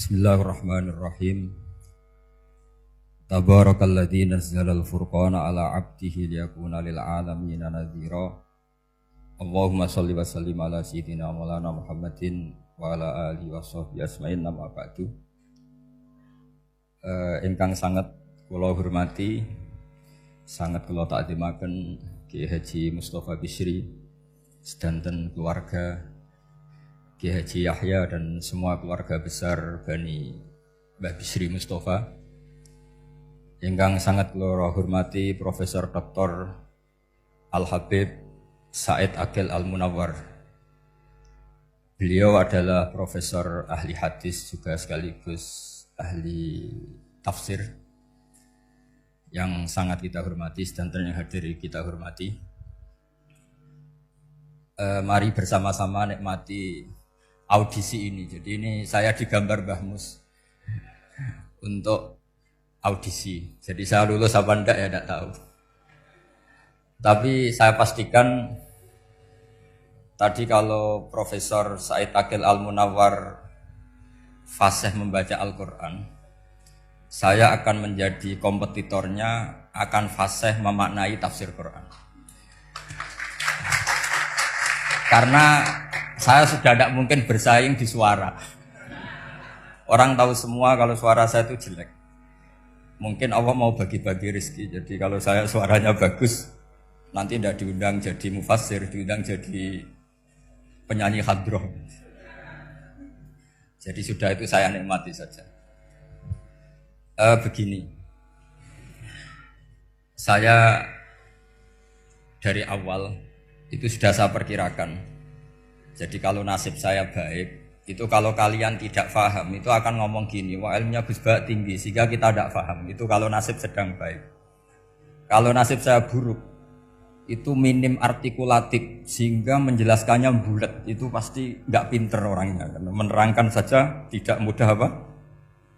Bismillahirrahmanirrahim. Tabarakalladzi nazzalal furqana ala 'abdihi liyakuna lil 'alamin nadhira. Allahumma shalli wa sallim ala sayyidina maulana Muhammadin wa ala alihi washabbihi asma'in amma ba'du. Ingkang sangat kula hormati, sangat kula takzimaken Kiai Haji Mustofa Bisri sedanten keluarga Kiai Haji Yahya dan semua keluarga besar Bani Mbah Bisri Mustofa. Ingkang sangat kula hormati Profesor Dr. Al-Habib Said Aqil Al-Munawwar. Beliau adalah profesor ahli hadis juga sekaligus ahli tafsir yang sangat kita hormati, sedanten yang hadir kita hormati. Mari bersama-sama nikmati audisi ini. Jadi ini saya digambar Mbah Mus untuk audisi. Jadi saya lulus apa enggak ya enggak tahu. Tapi saya pastikan tadi kalau Profesor Said Aqil Al-Munawwar fasih membaca Al-Quran, saya akan menjadi kompetitornya, akan fasih memaknai tafsir Quran. Karena saya sudah tidak mungkin bersaing di suara. Orang tahu semua kalau suara saya itu jelek. Mungkin Allah mau bagi-bagi rezeki. Jadi kalau saya suaranya bagus, nanti tidak diundang jadi mufassir, diundang jadi penyanyi hadroh. Jadi sudah itu saya nikmati saja. Begini, saya dari awal itu sudah saya perkirakan. Jadi kalau nasib saya baik, itu kalau kalian tidak paham, itu akan ngomong gini, wah ilmunya Gus Bak tinggi, sehingga kita tidak paham. Itu kalau nasib sedang baik. Kalau nasib saya buruk, itu minim artikulatif, sehingga menjelaskannya bulat. Itu pasti nggak pinter orangnya. Menerangkan saja tidak mudah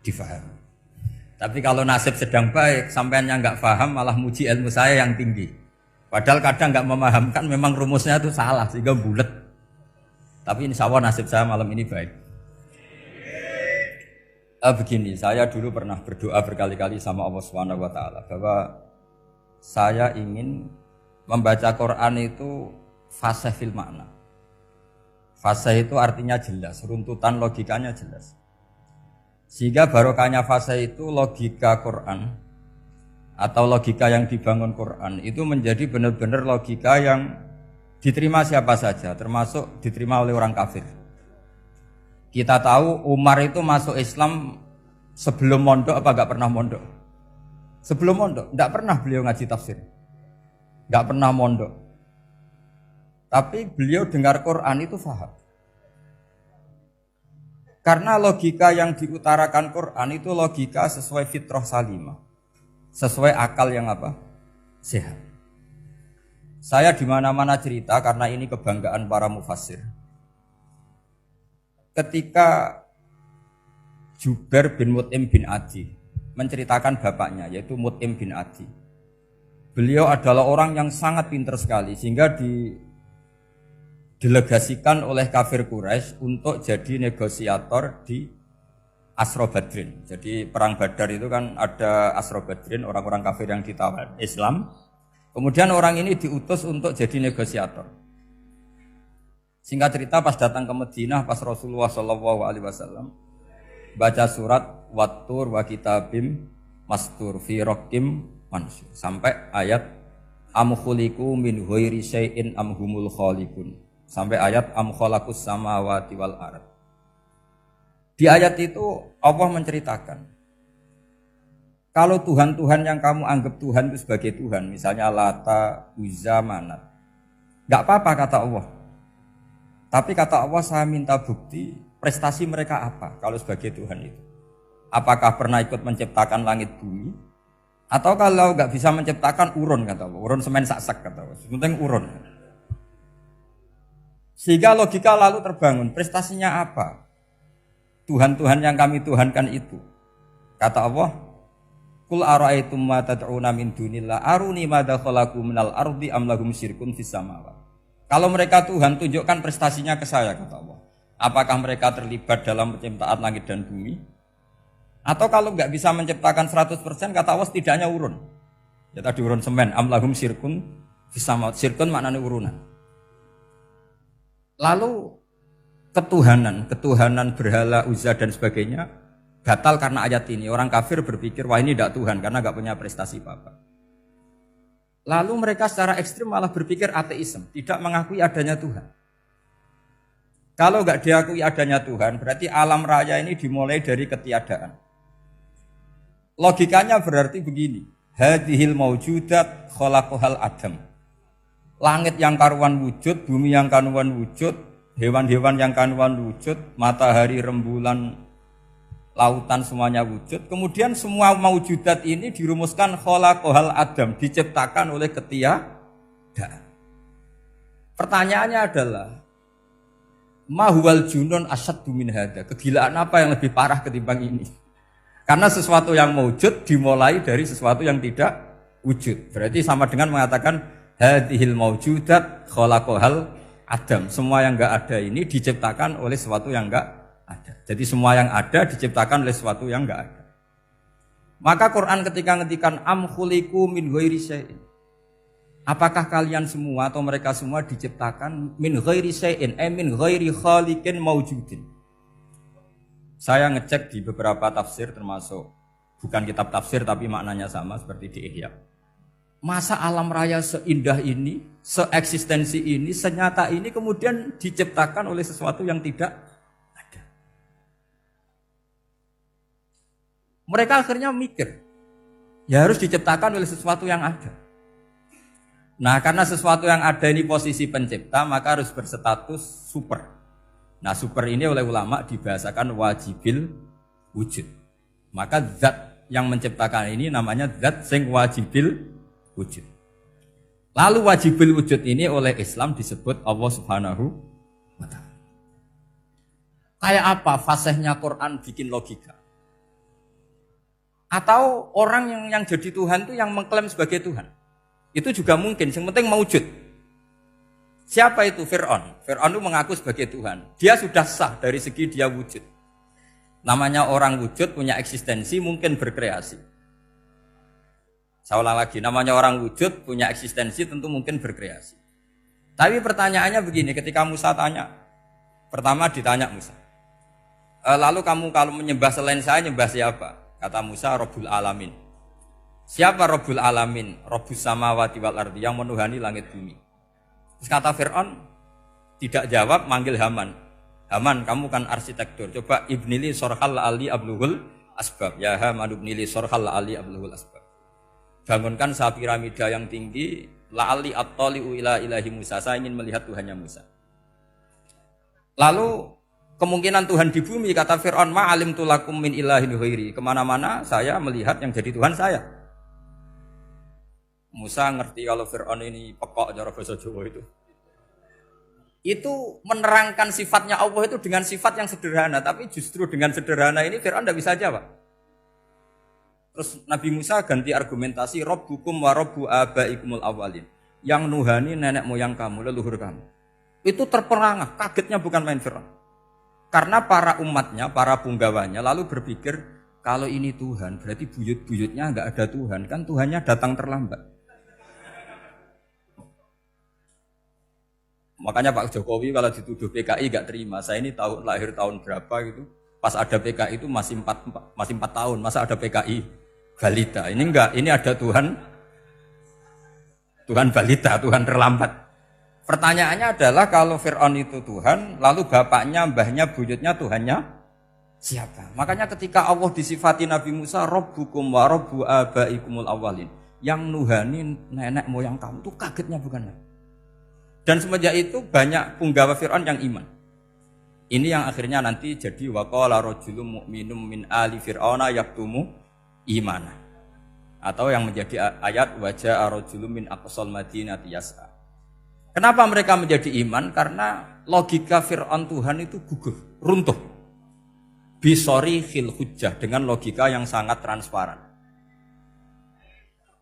difahami. Tapi kalau nasib sedang baik, sampeannya nggak paham, malah muji ilmu saya yang tinggi. Padahal kadang nggak memahamkan, memang rumusnya itu salah, sehingga bulat. Tapi insya Allah nasib saya malam ini baik. Begini, saya dulu pernah berdoa berkali-kali sama Allah Subhanahu Wa Taala bahwa saya ingin membaca Quran itu fasih fil makna. Fasih itu artinya jelas, runtutan logikanya jelas. Sehingga barokahnya fasih itu logika Quran atau logika yang dibangun Quran itu menjadi benar-benar logika yang diterima siapa saja, termasuk diterima oleh orang kafir. Kita tahu Umar itu masuk Islam sebelum mondok apa enggak pernah mondok? Sebelum mondok, enggak pernah beliau ngaji tafsir. Enggak pernah mondok. Tapi beliau dengar Quran itu paham. Karena logika yang diutarakan Quran itu logika sesuai fitrah salimah. Sesuai akal yang sehat. Saya di mana-mana cerita karena ini kebanggaan para mufassir. Ketika Jubair bin Mut'im bin Adi menceritakan bapaknya yaitu Mut'im bin Adi. Beliau adalah orang yang sangat pintar sekali sehingga didelegasikan oleh kafir Quraisy untuk jadi negosiator di Asra Badrin. Jadi perang Badar itu kan ada Asra Badrin, orang-orang kafir yang ditawar Islam. Kemudian orang ini diutus untuk jadi negosiator. Singkat cerita pas datang ke Madinah pas Rasulullah SAW baca surat Wattur wa kitabim mastur fi raqim mansur sampai ayat am khuliqu min ghairi syai'in am humul khaliqun sampai ayat am khalaqus samawati wal ard. Di ayat itu Allah menceritakan kalau Tuhan-Tuhan yang kamu anggap Tuhan itu sebagai Tuhan, misalnya Lata, Uzza, Manat, gak apa-apa kata Allah. Tapi kata Allah saya minta bukti prestasi mereka apa kalau sebagai Tuhan itu. Apakah pernah ikut menciptakan langit bumi? Atau kalau gak bisa menciptakan urun kata Allah, urun semen sak-sak kata Allah, penting urun. Sehingga logika lalu terbangun, prestasinya apa? Tuhan-Tuhan yang kami tuhankan itu. Kata Allah, Qul ara'aytum ma tad'una min dunillah aruni madza khalaqu minal ardi am lahum syirkun fis samawati. Kalau mereka Tuhan tunjukkan prestasinya ke saya kata Allah. Apakah mereka terlibat dalam penciptaan langit dan bumi Atau kalau nggak bisa menciptakan 100%, kata Allah setidaknya urun. Ya tadi urun semen, amlahum sirkun fisamaut. Sirkun maknanya urunan. Lalu ketuhanan berhala, Uzza dan sebagainya batal karena ayat ini. Orang kafir berpikir, wah ini tidak Tuhan karena nggak punya prestasi apa-apa. Lalu mereka secara ekstrim malah berpikir ateisme, tidak mengakui adanya Tuhan. Kalau nggak diakui adanya Tuhan, berarti alam raya ini dimulai dari ketiadaan. Logikanya berarti begini, hadhil maujudat khalaqahal adam. Langit yang karuan wujud, bumi yang karuan wujud, hewan-hewan yang karuan wujud, matahari, rembulan, lautan semuanya wujud. Kemudian semua maujudat ini dirumuskan khalaqahal adam, diciptakan oleh ketiadaan. Pertanyaannya adalah mahwal junun asyaddu min hada. Kegilaan apa yang lebih parah ketimbang ini? Karena sesuatu yang wujud dimulai dari sesuatu yang tidak wujud. Berarti sama dengan mengatakan hadhil maujudat khalaqahal adam. Semua yang enggak ada ini diciptakan oleh sesuatu yang enggak ada. Jadi semua yang ada diciptakan oleh sesuatu yang enggak ada. Maka Quran ketika ngetikan am khuliqu min ghairi syai'in. Apakah kalian semua atau mereka semua diciptakan min ghairi syai'in, min ghairi khaliqin maujudin. Saya ngecek di beberapa tafsir termasuk bukan kitab tafsir tapi maknanya sama seperti di Ihya. Masa alam raya seindah ini, seeksistensi ini, senyata ini kemudian diciptakan oleh sesuatu yang tidak ada. Mereka akhirnya mikir, ya harus diciptakan oleh sesuatu yang ada. Nah, karena sesuatu yang ada ini posisi pencipta, maka harus berstatus super. Nah, super ini oleh ulama dibahasakan wajibil wujud. Maka zat yang menciptakan ini namanya zat sing wajibil wujud. Lalu wajibil wujud ini oleh Islam disebut Allah Subhanahu wa ta'ala. Kayak apa fasihnya Quran bikin logika? Atau orang yang jadi Tuhan itu yang mengklaim sebagai Tuhan? Itu juga mungkin, yang penting mewujud. Siapa itu? Fir'aun. Fir'aun itu mengaku sebagai Tuhan. Dia sudah sah dari segi dia wujud. Namanya orang wujud punya eksistensi, mungkin berkreasi. Saya ulang lagi, namanya orang wujud punya eksistensi, tentu mungkin berkreasi. Tapi pertanyaannya begini, ketika Musa tanya, pertama ditanya Musa, lalu kamu kalau menyembah selain saya, nyembah siapa? Kata Musa, Rabbul Alamin. Siapa Rabbul Alamin? Rabbus samawati wal ardi, yang menuhani langit bumi. Terus kata Fir'aun, tidak jawab, manggil Haman. Haman, kamu kan arsitektur, coba ibnili sorhal ali abluhul asbab. Ya Haman ibnili sorhal ali abluhul asbab. Bangunkan sebuah piramida yang tinggi, la'ali at-tali'u ila ilahi Musa. Saya ingin melihat Tuhannya Musa. Lalu kemungkinan Tuhan di bumi, kata Fir'aun, ma'alim tulakum min ilahin ghairi. Kemana-mana saya melihat yang jadi Tuhan saya. Musa ngerti kalau Fir'aun ini pekok cara bahasa Jawa itu. Itu menerangkan sifatnya Allah itu dengan sifat yang sederhana. Tapi justru dengan sederhana ini Fir'aun tidak bisa jawab. Terus Nabi Musa ganti argumentasi, Rabbukum wa Rabbu abaikumul awalin. Yang nuhani nenek moyang kamu, leluhur kamu. Itu terperangah, kagetnya bukan main Fir'aun. Karena para umatnya, para punggawanya lalu berpikir, kalau ini Tuhan berarti buyut-buyutnya enggak ada Tuhan. Kan Tuhannya datang terlambat. Makanya Pak Jokowi kalau dituduh PKI gak terima. Saya ini lahir tahun berapa gitu. Pas ada PKI itu masih 4 tahun. Masa ada PKI balita? Ini enggak, ini ada Tuhan balita, Tuhan terlambat. Pertanyaannya adalah kalau Fir'aun itu Tuhan, lalu bapaknya, mbahnya, buyutnya Tuhannya siapa? Makanya ketika Allah disifati Nabi Musa, Rabbukum wa Rabbu abaikumul awalin. Yang nuhani nenek moyang kamu, itu kagetnya bukan? Dan semenjak itu banyak punggawa Fir'aun yang iman. Ini yang akhirnya nanti jadi waqala rajulun mu'minum min ali fir'auna yaktumu imana. Atau yang menjadi ayat wajaa rajulun min aqsal madinati yas'a. Kenapa mereka menjadi iman? Karena logika Fir'aun Tuhan itu gugur, runtuh. Bisori khil hujjah, dengan logika yang sangat transparan.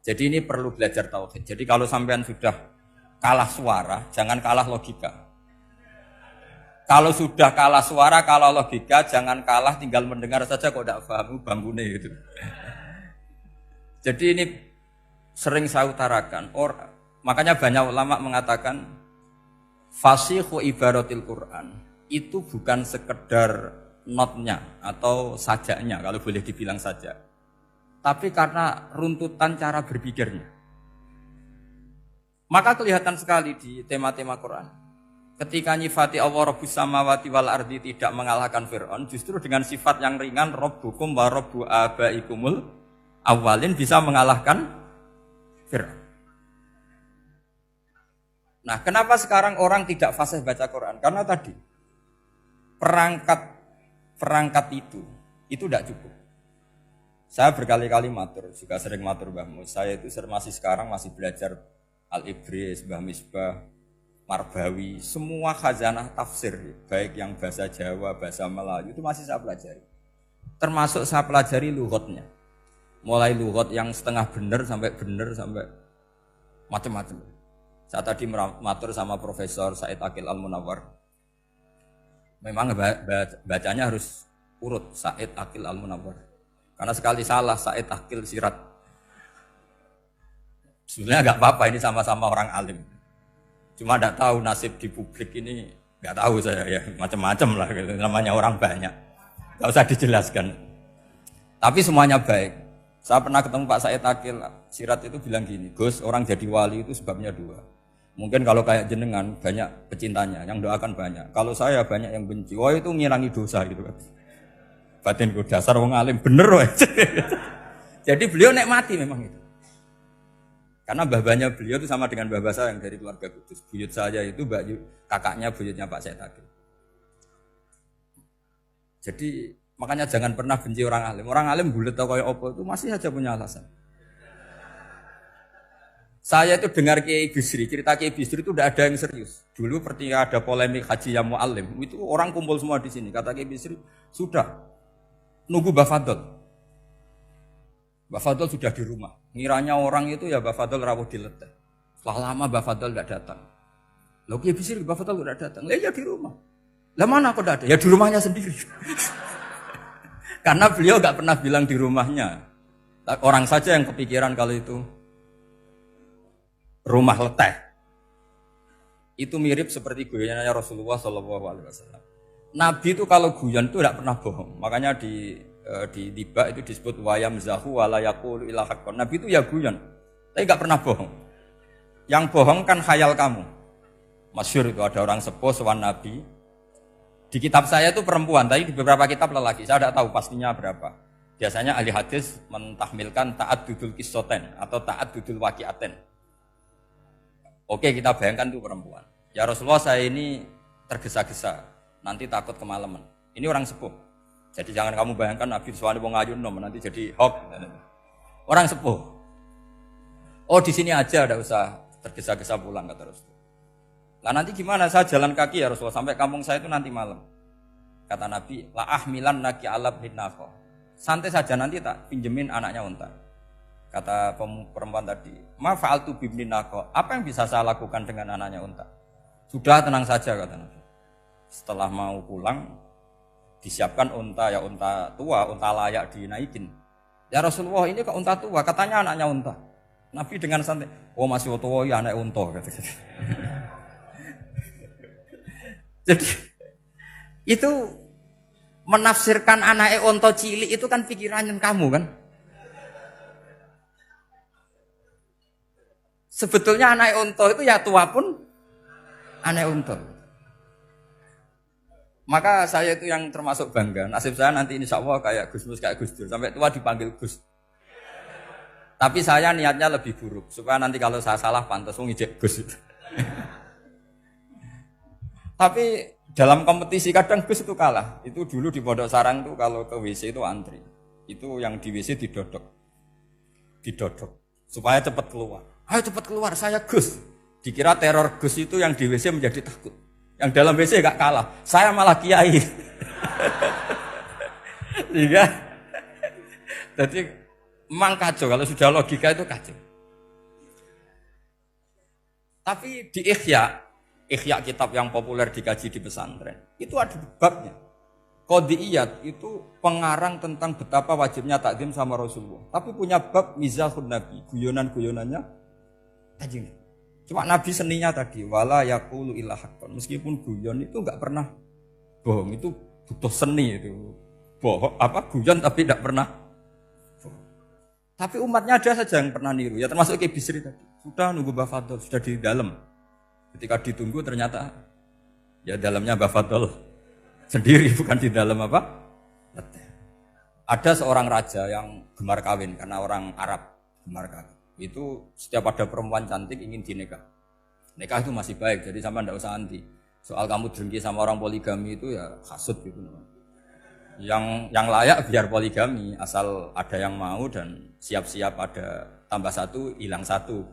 Jadi ini perlu belajar tauhid. Jadi kalau sampean sudah kalah suara, jangan kalah logika. Kalau sudah kalah suara, kalah logika, jangan kalah tinggal mendengar saja kok tidak paham bangunnya gitu. Jadi ini sering saya utarakan. Makanya banyak ulama mengatakan fasihu ibaratil Quran itu bukan sekedar notnya atau sajaknya kalau boleh dibilang saja. Tapi karena runtutan cara berpikirnya. Maka kelihatan sekali di tema-tema Quran. Ketika nyifati Allah Rabbus samawati wal ardi tidak mengalahkan Fir'aun, justru dengan sifat yang ringan Rabbukum wa Rabbu abaikumul awalin bisa mengalahkan Fir'aun. Nah, kenapa sekarang orang tidak fasih baca Quran? Karena tadi perangkat itu tidak cukup. Saya berkali-kali matur, juga sering matur Mbah Mus. Saya itu sekarang masih belajar Al-Ibris, Mbah Misbah, Marbawi, semua khazanah tafsir, baik yang bahasa Jawa, bahasa Melayu itu masih saya pelajari. Termasuk saya pelajari lughatnya. Mulai lughat yang setengah benar sampai macam-macam. Saya tadi matur sama Profesor Said Aqil Al-Munawwar. Memang bacanya harus urut Said Aqil Al-Munawwar. Karena sekali salah Said Aqil Sirat. Sebenarnya enggak apa-apa, ini sama-sama orang alim. Cuma enggak tahu nasib di publik ini, enggak tahu saya ya, macam-macam lah gitu. Namanya orang banyak. Enggak usah dijelaskan. Tapi semuanya baik. Saya pernah ketemu Pak Said Aqil Sirat itu bilang gini, Gus, orang jadi wali itu sebabnya dua. Mungkin kalau kayak jenengan banyak pecintanya, yang doakan banyak. Kalau saya banyak yang benci, wah itu ngirangi dosa gitu kan. Batinku dasar wong alim bener woy. Jadi beliau nikmati memang itu. Karena mbah-mbahnya beliau itu sama dengan mbah saya yang dari keluarga Kudus. Buyut saya itu kakaknya buyutnya Pak Said Aqil. Jadi makanya jangan pernah benci orang alim. Orang alim bulet atau kayak apa itu masih saja punya alasan. Saya itu dengar Kiai Bisri, cerita Kiai Bisri itu tidak ada yang serius. Dulu ketika ada polemik haji yang mu'alim, itu orang kumpul semua di sini. Kata Kiai Bisri, sudah nunggu Mbah Fadl. Mbah Fadl sudah di rumah. Ngiranya orang itu ya Mbah Fadl rawuh dileteh. Setelah lama Mbah Fadl tidak datang. Loh Kiai Bisri Mbah Fadl tidak datang. Lah ya di rumah. Lah mana kok tidak ada? Ya di rumahnya sendiri. Karena beliau enggak pernah bilang di rumahnya. Orang saja yang kepikiran kalau itu rumah leteh. Itu mirip seperti guyonannya Rasulullah SAW. Nabi itu kalau guyon itu tidak pernah bohong. Makanya di tiba itu disebut wayam zahu walayakul ilahakon. Nabi itu ya guyon, tapi nggak pernah bohong. Yang bohong kan khayal kamu. Masyhur itu ada orang sepuh sowan Nabi. Di kitab saya itu perempuan, tapi di beberapa kitab lelaki. Saya tidak tahu pastinya berapa. Biasanya ahli hadis mentahmilkan taat dudul kisoten atau taat dudul wakiaten. Oke, kita bayangkan itu perempuan. Ya Rasulullah, saya ini tergesa-gesa. Nanti takut kemalaman. Ini orang sepuh. Jadi jangan kamu bayangkan Nabi Suwani wong ayu nom nanti jadi hoax. Orang sepuh. Oh di sini aja, tidak usah tergesa-gesa pulang kata Rasul. Lah nanti gimana? Saya jalan kaki ya Rasulullah sampai kampung saya itu nanti malam. Kata Nabi, la ahmilan naki alab hinafo. Santai saja nanti tak pinjemin anaknya unta. Kata perempuan tadi, ma fa'altu bibninako. Apa yang bisa saya lakukan dengan anaknya unta? Sudah tenang saja kata Nabi. Setelah mau pulang, disiapkan unta, ya unta tua, unta layak dinaikin. Ya Rasulullah ini kok unta tua, katanya anaknya unta. Nabi dengan santai, oh masih tua ya anak unta. Jadi itu menafsirkan anaknya unta cilik itu kan pikirannya kamu kan. Sebetulnya anak unta itu ya tua pun anak unta. Maka saya itu yang termasuk bangga. Nasib saya nanti insya Allah kayak Gus Mus, kayak Gus Dur. Sampai tua dipanggil Gus. Tapi saya niatnya lebih buruk. Supaya nanti kalau saya salah pantas ngijek Gus. Tapi dalam kompetisi kadang Gus itu kalah. Itu dulu di Pondok Sarang itu kalau ke WC itu antri. Itu yang di WC didodok. Supaya cepat keluar. Ayo cepat keluar, saya Gus. Dikira teror Gus itu yang di WC menjadi takut. Yang dalam WC gak kalah, saya malah kiai. Sehingga jadi memang kacau, kalau sudah logika itu kacau. Tapi di Ihya Ikhya kitab yang populer dikaji di pesantren. Itu ada babnya. Qadiyat itu pengarang tentang betapa wajibnya takdim sama Rasulullah. Tapi punya bab mizahun Nabi, guyonan-guyonannya Kanjeng. Cuma Nabi seninya tadi wala yaqulu illa haqqan. Meskipun guyon itu enggak pernah bohong, itu butuh seni itu. Bohong guyon tapi tidak pernah bohong. Tapi umatnya ada saja yang pernah niru. Ya termasuk Ki Bisri tadi. Sudah nunggu Mbah Fadl, sudah di dalam. Ketika ditunggu ternyata ya dalamnya Mbah Fadl sendiri, bukan di dalam Ada seorang raja yang gemar kawin karena orang Arab gemar kawin. Itu setiap ada perempuan cantik ingin dinikah. Nikah itu masih baik, jadi sampai tidak usah anti. Soal kamu dengki sama orang poligami itu ya hasut gitu. Yang layak biar poligami, asal ada yang mau dan siap-siap ada tambah satu, hilang satu.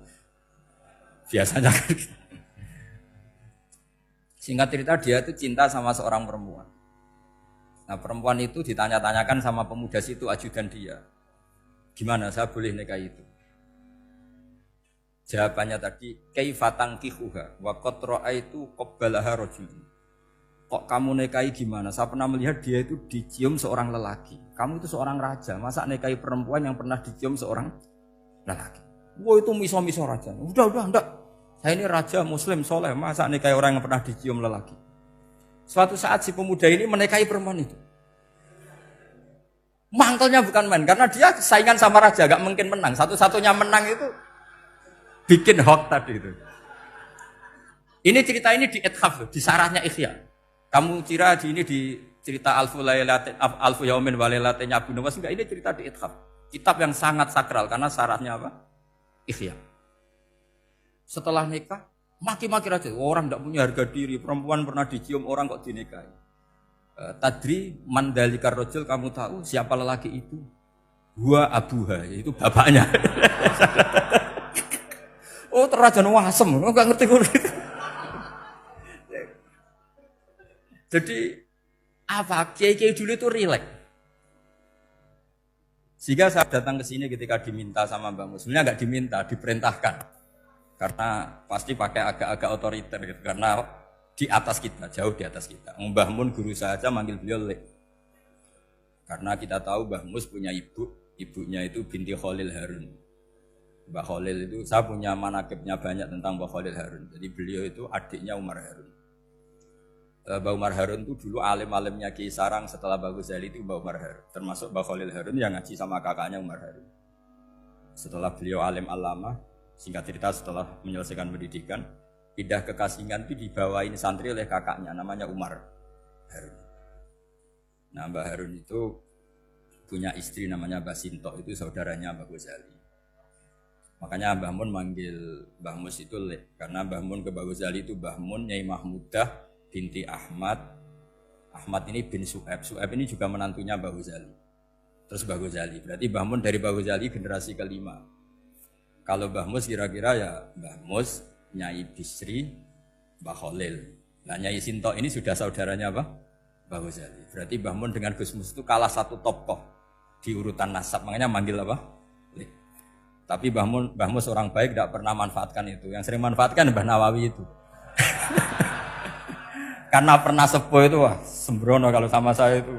Biasanya kan gitu. Singkat cerita dia itu cinta sama seorang perempuan. Nah perempuan itu ditanya-tanyakan sama pemuda situ ajudan dia. Gimana saya boleh nikah itu? Jawabannya tadi, kaifa tankihuha wa qad ra'aitu qabbalaha rajulun. Kok kamu nikahi gimana? Saya pernah melihat dia itu dicium seorang lelaki. Kamu itu seorang raja, masa nikahi perempuan yang pernah dicium seorang lelaki? Wah itu miso-miso raja. Udah enggak. Saya ini raja muslim soleh, masa nikahi orang yang pernah dicium lelaki? Suatu saat si pemuda ini menikahi perempuan itu. Mangkelnya bukan main, karena dia saingan sama raja, gak mungkin menang. Satu-satunya menang itu bikin hoax tadi itu. Ini cerita ini di ithaf, di sarahnya Ikhya. Kamu kira di cerita Alfu Yaumin wa Lailatin Abu Nawas, enggak, ini cerita di ithaf. Kitab yang sangat sakral karena sarahnya apa? Ikhya. Setelah nikah, maki-maki raja. Orang tidak punya harga diri, perempuan pernah dicium orang kok dinikahi. Tadri mandalikar rojul, kamu tahu siapa lelaki itu? Gua abuha, yaitu bapaknya. Oh terrajan wasem, enggak ngerti gue. Jadi apa? Kiai-kiai dulu itu rileks. Sehingga saya datang ke sini ketika diminta sama Mbak Mus. Sebenarnya enggak diminta, diperintahkan. Karena pasti pakai agak-agak otoriter gitu. Karena di atas kita, jauh di atas kita. Mbah Mun guru saja manggil beliau Lek. Karena kita tahu Mbah Mus punya ibunya itu binti Khalil Harun. Mbah Khalil itu, saya punya manakibnya banyak tentang Mbah Khalil Harun. Jadi beliau itu adiknya Umar Harun. Mbah Umar Harun itu dulu alim-alimnya Ki Sarang, setelah Mbah Ghazali itu Mbah Umar Harun. Termasuk Mbah Khalil Harun yang ngaji sama kakaknya Umar Harun. Setelah beliau alim alama, singkat cerita setelah menyelesaikan pendidikan, pindah ke Kasingan itu dibawain santri oleh kakaknya, namanya Umar Harun. Nah Mbah Harun itu punya istri namanya Mbah Sinto, itu saudaranya Mbah Ghazali. Makanya Mbah Mun manggil Mbah Mus itu Lek, karena Mbah Mun ke Mbah Ghazali itu Mbah Mun Nyai Mahmudah binti Ahmad. Ahmad ini bin Su'aib. Su'aib ini juga menantunya Mbah Ghazali. Terus Mbah Ghazali, berarti Mbah Mun dari Mbah Ghazali generasi kelima. Kalau Mbah Mus kira-kira ya Mbah Mus, Nyai Bisri, Mbah Khalil. Nah Nyai Sinto ini sudah saudaranya apa? Mbah Ghazali. Berarti Mbah Mun dengan Gus Mus itu kalah satu tokoh di urutan nasab. Makanya manggil apa? Lek. Tapi Mbah Mus orang baik tidak pernah manfaatkan itu. Yang sering manfaatkan Mbah Nawawi itu. Karena pernah sepuh itu, wah sembrono kalau sama saya itu.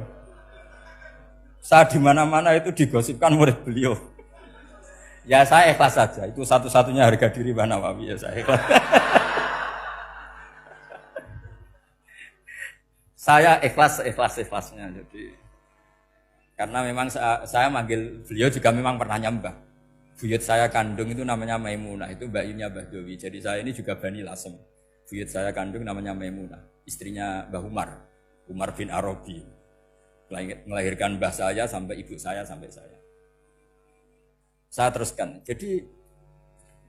Saya di mana-mana itu digosipkan murid beliau. Ya saya ikhlas saja, itu satu-satunya harga diri Mbah Nawawi, ya saya ikhlas. Saya ikhlasnya. Jadi karena memang saya manggil beliau juga memang pernah nyembah. Buyut saya kandung itu namanya Maimunah, itu mbaknya Mbah Dowi. Jadi saya ini juga Bani Lasem. Buyut saya kandung namanya Maimunah, istrinya Mbah Umar bin Arabi. Melahirkan mbah saya sampai ibu saya sampai saya. Saya teruskan. Jadi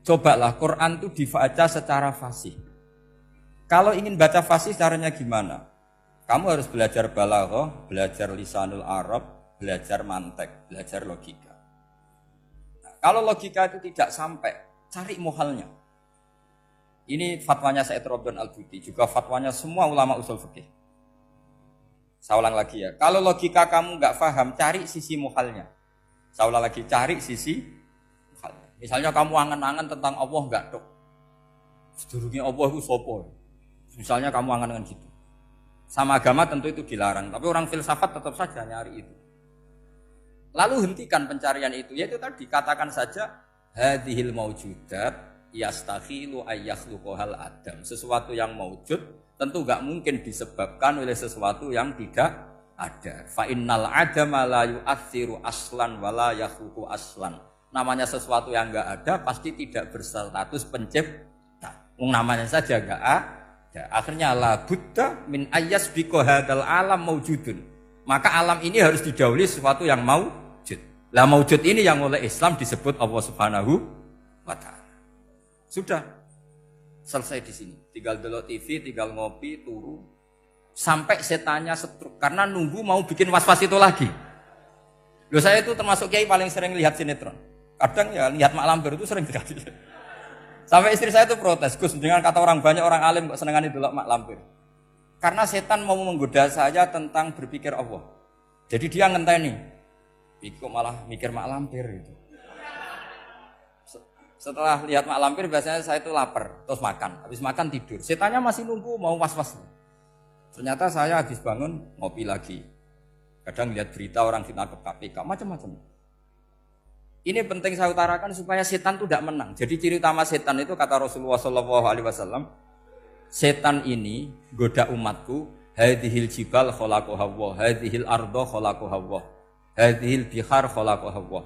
cobalah Quran itu dibaca secara fasih. Kalau ingin baca fasih caranya gimana? Kamu harus belajar balaghah, belajar lisanul Arab, belajar mantek, belajar logika. Nah, kalau logika itu tidak sampai, cari muhalnya. Ini fatwanya Said Robdon Al-Buti, juga fatwanya semua ulama usul fikih. Saya ulang lagi ya, kalau logika kamu nggak paham, cari sisi muhalnya. Saya ulang lagi, cari sisi muhalnya. Misalnya kamu angan-angan tentang Allah nggak dok. Sedurungnya Allah itu sopo. Misalnya kamu angan-angan gitu. Sama agama tentu itu dilarang, tapi orang filsafat tetap saja nyari itu. Lalu hentikan pencarian itu, yaitu tadi katakan saja hadhil maujudat yastakhilu ayyakhluqahal adam. Sesuatu yang maujud tentu enggak mungkin disebabkan oleh sesuatu yang tidak ada. Fa innal adama la yu'atsiru aslan wala yakhluqu aslan. Namanya sesuatu yang enggak ada pasti tidak berstatus pencipta. Namanya saja enggak ada. Akhirnya la buddha min ayyasbiqa hadzal alam maujudun. Maka alam ini harus didahului sesuatu yang maujud. Lah maujud ini yang oleh Islam disebut Allah Subhanahu wa taala. Sudah selesai di sini. Tinggal delok TV, tinggal ngopi, turu sampai setannya setruk karena nunggu mau bikin was-was itu lagi. Loh saya itu termasuk kiai paling sering lihat sinetron. Kadang ya lihat Mak Lampir itu sering terjadi. Sampai istri saya itu protes, Gus, dengan kata orang banyak orang alim kok senengane delok Mak Lampir. Karena setan mau menggoda saya tentang berpikir Allah. Jadi dia ngenteni. Kok malah mikir Mak Lampir gitu. Setelah lihat Mak Lampir biasanya saya itu lapar, terus makan. Habis makan tidur. Setannya masih nunggu mau was-was. Ternyata saya habis bangun ngopi lagi. Kadang lihat berita orang ditangkap KPK, macam-macam. Ini penting saya utarakan supaya setan itu tidak menang. Jadi ciri utama setan itu kata Rasulullah SAW, setan ini goda umatku, hadhil jibal khalaqaha Allah, hadhil ardo khalaqaha Allah, hadhil bihar khalaqaha Allah.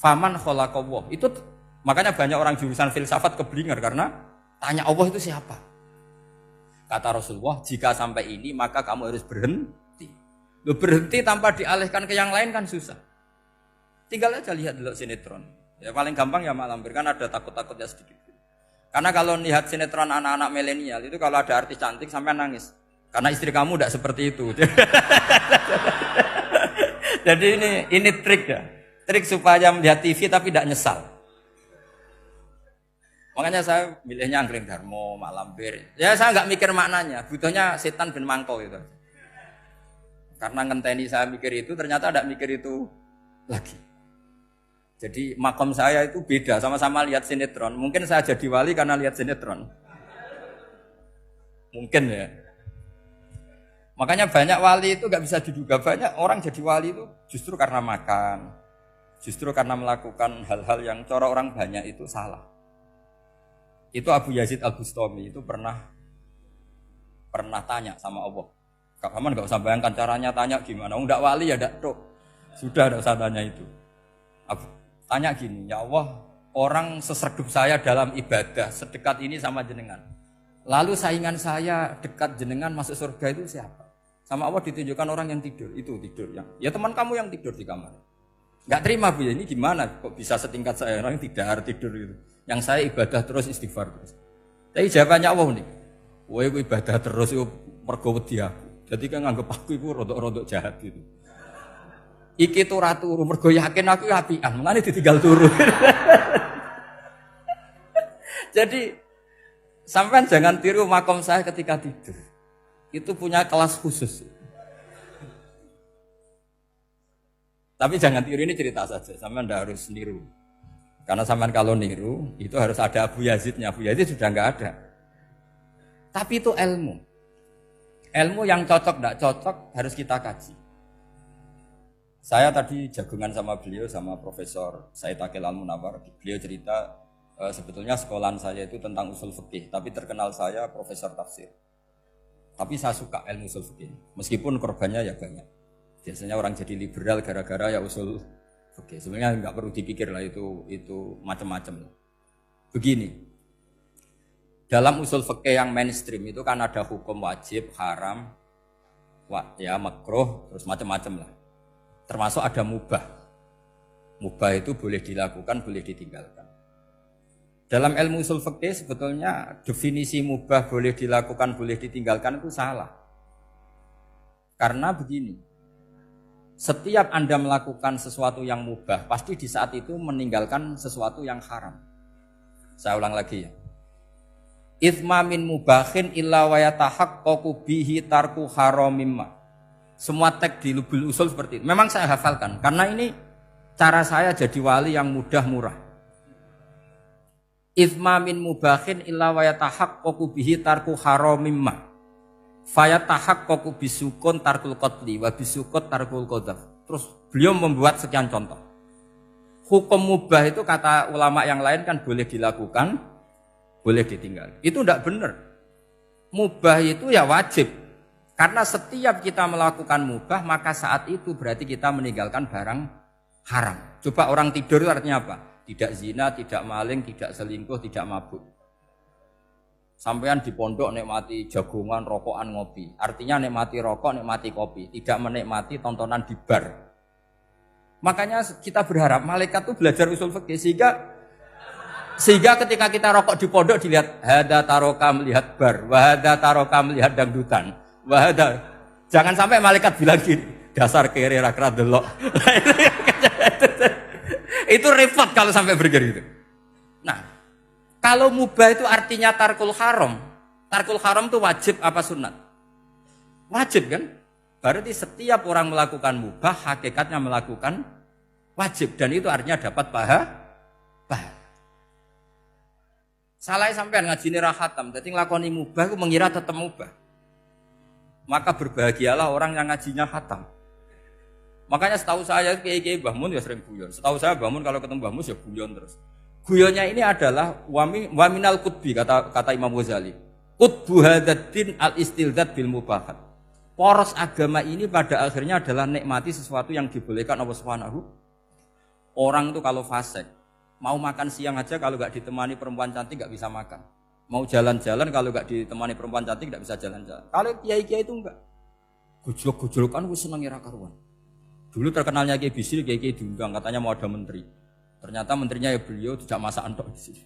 Faman khalaqaha Allah. Itu makanya banyak orang jurusan filsafat keblinger karena tanya Allah itu siapa? Kata Rasulullah, jika sampai ini maka kamu harus berhenti. Loh, berhenti tanpa dialihkan ke yang lain kan susah. Tinggal aja lihat dulu sinetron. Ya paling gampang ya Mak Lampir, kan ada takut-takutnya sedikit. Karena kalau lihat sinetron anak-anak milenial itu kalau ada artis cantik sampai nangis. Karena istri kamu tidak seperti itu. Jadi ini trik ya. Trik supaya melihat TV tapi tidak nyesal. Makanya saya milihnya Angkring Darmo, Mak Lampir. Ya saya nggak mikir maknanya, butuhnya setan ben mangkol itu. Karena ngenteni saya mikir itu ternyata tidak mikir itu lagi. Jadi makom saya itu beda, sama-sama lihat sinetron. Mungkin saya jadi wali karena lihat sinetron. Mungkin ya. Makanya banyak wali itu gak bisa diduga. Banyak orang jadi wali itu justru karena makan. Justru karena melakukan hal-hal yang cara orang banyak itu salah. Itu Abu Yazid Al-Bustami itu pernah tanya sama Allah. Kapan gak usah bayangkan caranya tanya gimana. Enggak wali ya enggak tok. Sudah enggak usah tanya itu. Tanya gini, ya Allah, orang seserdup saya dalam ibadah sedekat ini sama jenengan. Lalu saingan saya dekat jenengan masuk surga itu siapa? Sama Allah ditunjukkan orang yang tidur, itu tidur yang. Ya teman kamu yang tidur di kamar. Enggak terima Bu ya, ini gimana kok bisa setingkat saya orang yang tidak tidur gitu. Yang saya ibadah terus istighfar terus. Tapi jawabannya Allah nih. Woe ibadah terus yo mergo wedi aku. Jadi kan nganggep aku iku rodok-rodok jahat gitu. Iki tuh ratu mergo yakin aku apian, mulane ditinggal turu. Jadi sampean jangan tiru makom saya ketika tidur. Itu punya kelas khusus. Tapi jangan tiru, ini cerita saja, sampean ndak harus niru. Karena sampean kalau niru itu harus ada Abu Yazidnya. Abu Yazid sudah enggak ada. Tapi itu ilmu. Ilmu yang cocok enggak cocok harus kita kaji. Saya tadi jagungan sama beliau, sama Profesor Said Akil Al-Munawar. Beliau cerita sebetulnya sekolahan saya itu tentang usul fikih, tapi terkenal saya Profesor Tafsir. Tapi saya suka ilmu usul fikih, meskipun korbannya ya banyak. Biasanya orang jadi liberal gara-gara ya usul fikih. Sebenarnya nggak perlu dipikir lah itu macam-macam. Begini, dalam usul fikih yang mainstream itu kan ada hukum wajib, haram, ya makruh, terus macam-macam lah. Termasuk ada mubah. Mubah itu boleh dilakukan, boleh ditinggalkan. Dalam ilmu usul fikih sebetulnya definisi mubah boleh dilakukan, boleh ditinggalkan itu salah. Karena begini, setiap Anda melakukan sesuatu yang mubah, pasti di saat itu meninggalkan sesuatu yang haram. Saya ulang lagi ya. Itsma min mubahin illa wa yatahaqqaqu bihi tarku haramimma. Semua teks di Lubul Usul seperti itu. Memang saya hafalkan karena ini cara saya jadi wali yang mudah murah. Itsma min mubahin illa wa yatahaqqaqu bihi tarku haramimma. Fayatahaqqaqu bisukun tarkul qatli wa bisukut tarkul qadzaf. Terus beliau membuat sekian contoh. Hukum mubah itu kata ulama yang lain kan boleh dilakukan, boleh ditinggal. Itu tidak benar. Mubah itu ya wajib. Karena setiap kita melakukan mubah, maka saat itu berarti kita meninggalkan barang haram. Coba orang tidur itu artinya apa? Tidak zina, tidak maling, tidak selingkuh, tidak mabuk. Sampean di pondok nikmati jagongan, rokokan, ngopi. Artinya nikmati rokok, nikmati kopi. Tidak menikmati tontonan di bar. Makanya kita berharap malaikat itu belajar usul fikih sehingga ketika kita rokok di pondok dilihat hada taroka melihat bar, wahada taroka melihat dangdutan, wahada. Jangan sampai malaikat bilang gini, dasar kere rakra delok. Itu repot kalau sampai bergerak gitu. Nah, kalau mubah itu artinya tarkul haram. Tarkul haram itu wajib apa sunat? Wajib kan? Berarti setiap orang melakukan mubah, hakikatnya melakukan wajib. Dan itu artinya dapat pahala. Salah sampean ngajine ra khatam, dadi nglakoni mubah ku mengira tetep mubah. Maka berbahagialah orang yang ngajinya khatam. Makanya setahu saya kiai-kiai Mbah Mun ya sering guyon. Setahu saya Mbah Mun kalau ketemu Mbah Mus ya guyon terus. Guyonnya ini adalah waminal qutbi kata Imam Ghazali. Qutbu hadzal al-istildad bil mubahat. Poros agama ini pada akhirnya adalah nikmati sesuatu yang dibolehkan Allah Subhanahu. Orang itu kalau fasik, mau makan siang aja kalau enggak ditemani perempuan cantik enggak bisa makan. Mau jalan-jalan kalau enggak ditemani perempuan cantik enggak bisa jalan-jalan. Kalau kiai-kiai itu enggak. Gujlok-gujlokan wis seneng ira karuan. Dulu terkenalnya Kiai Bisri, Kiai diundang katanya mau ada menteri. Ternyata menterinya ya beliau tidak masak entok di sini.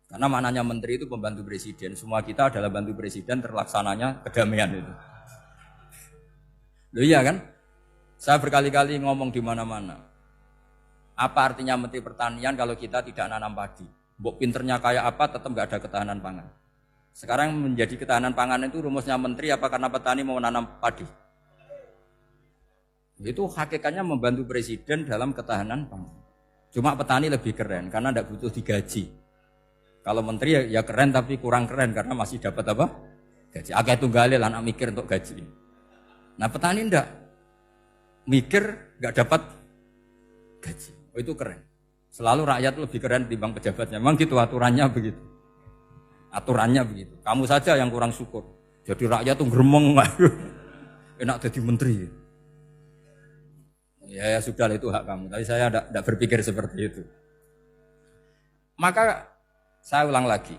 Karena maknanya menteri itu pembantu presiden. Semua kita adalah bantu presiden terlaksananya kedamaian itu. Loh iya kan? Saya berkali-kali ngomong di mana-mana. Apa artinya menteri pertanian kalau kita tidak nanam padi? Mbok pinternya kayak apa tetap enggak ada ketahanan pangan. Sekarang menjadi ketahanan pangan itu rumusnya menteri apa karena petani mau nanam padi? Itu hakikatnya membantu presiden dalam ketahanan pangan. Cuma petani lebih keren karena tidak butuh digaji. Kalau menteri ya keren tapi kurang keren karena masih dapat apa? Gaji. Agak tunggalnya lah anak mikir untuk gaji. Nah petani enggak mikir enggak dapat gaji. Oh itu keren. Selalu rakyat lebih keren dibanding pejabatnya. Memang gitu aturannya begitu. Aturannya begitu. Kamu saja yang kurang syukur. Jadi rakyat tuh gremeng. Enak jadi menteri. Ya sudah itu hak kamu. Tapi saya tidak berpikir seperti itu. Maka saya ulang lagi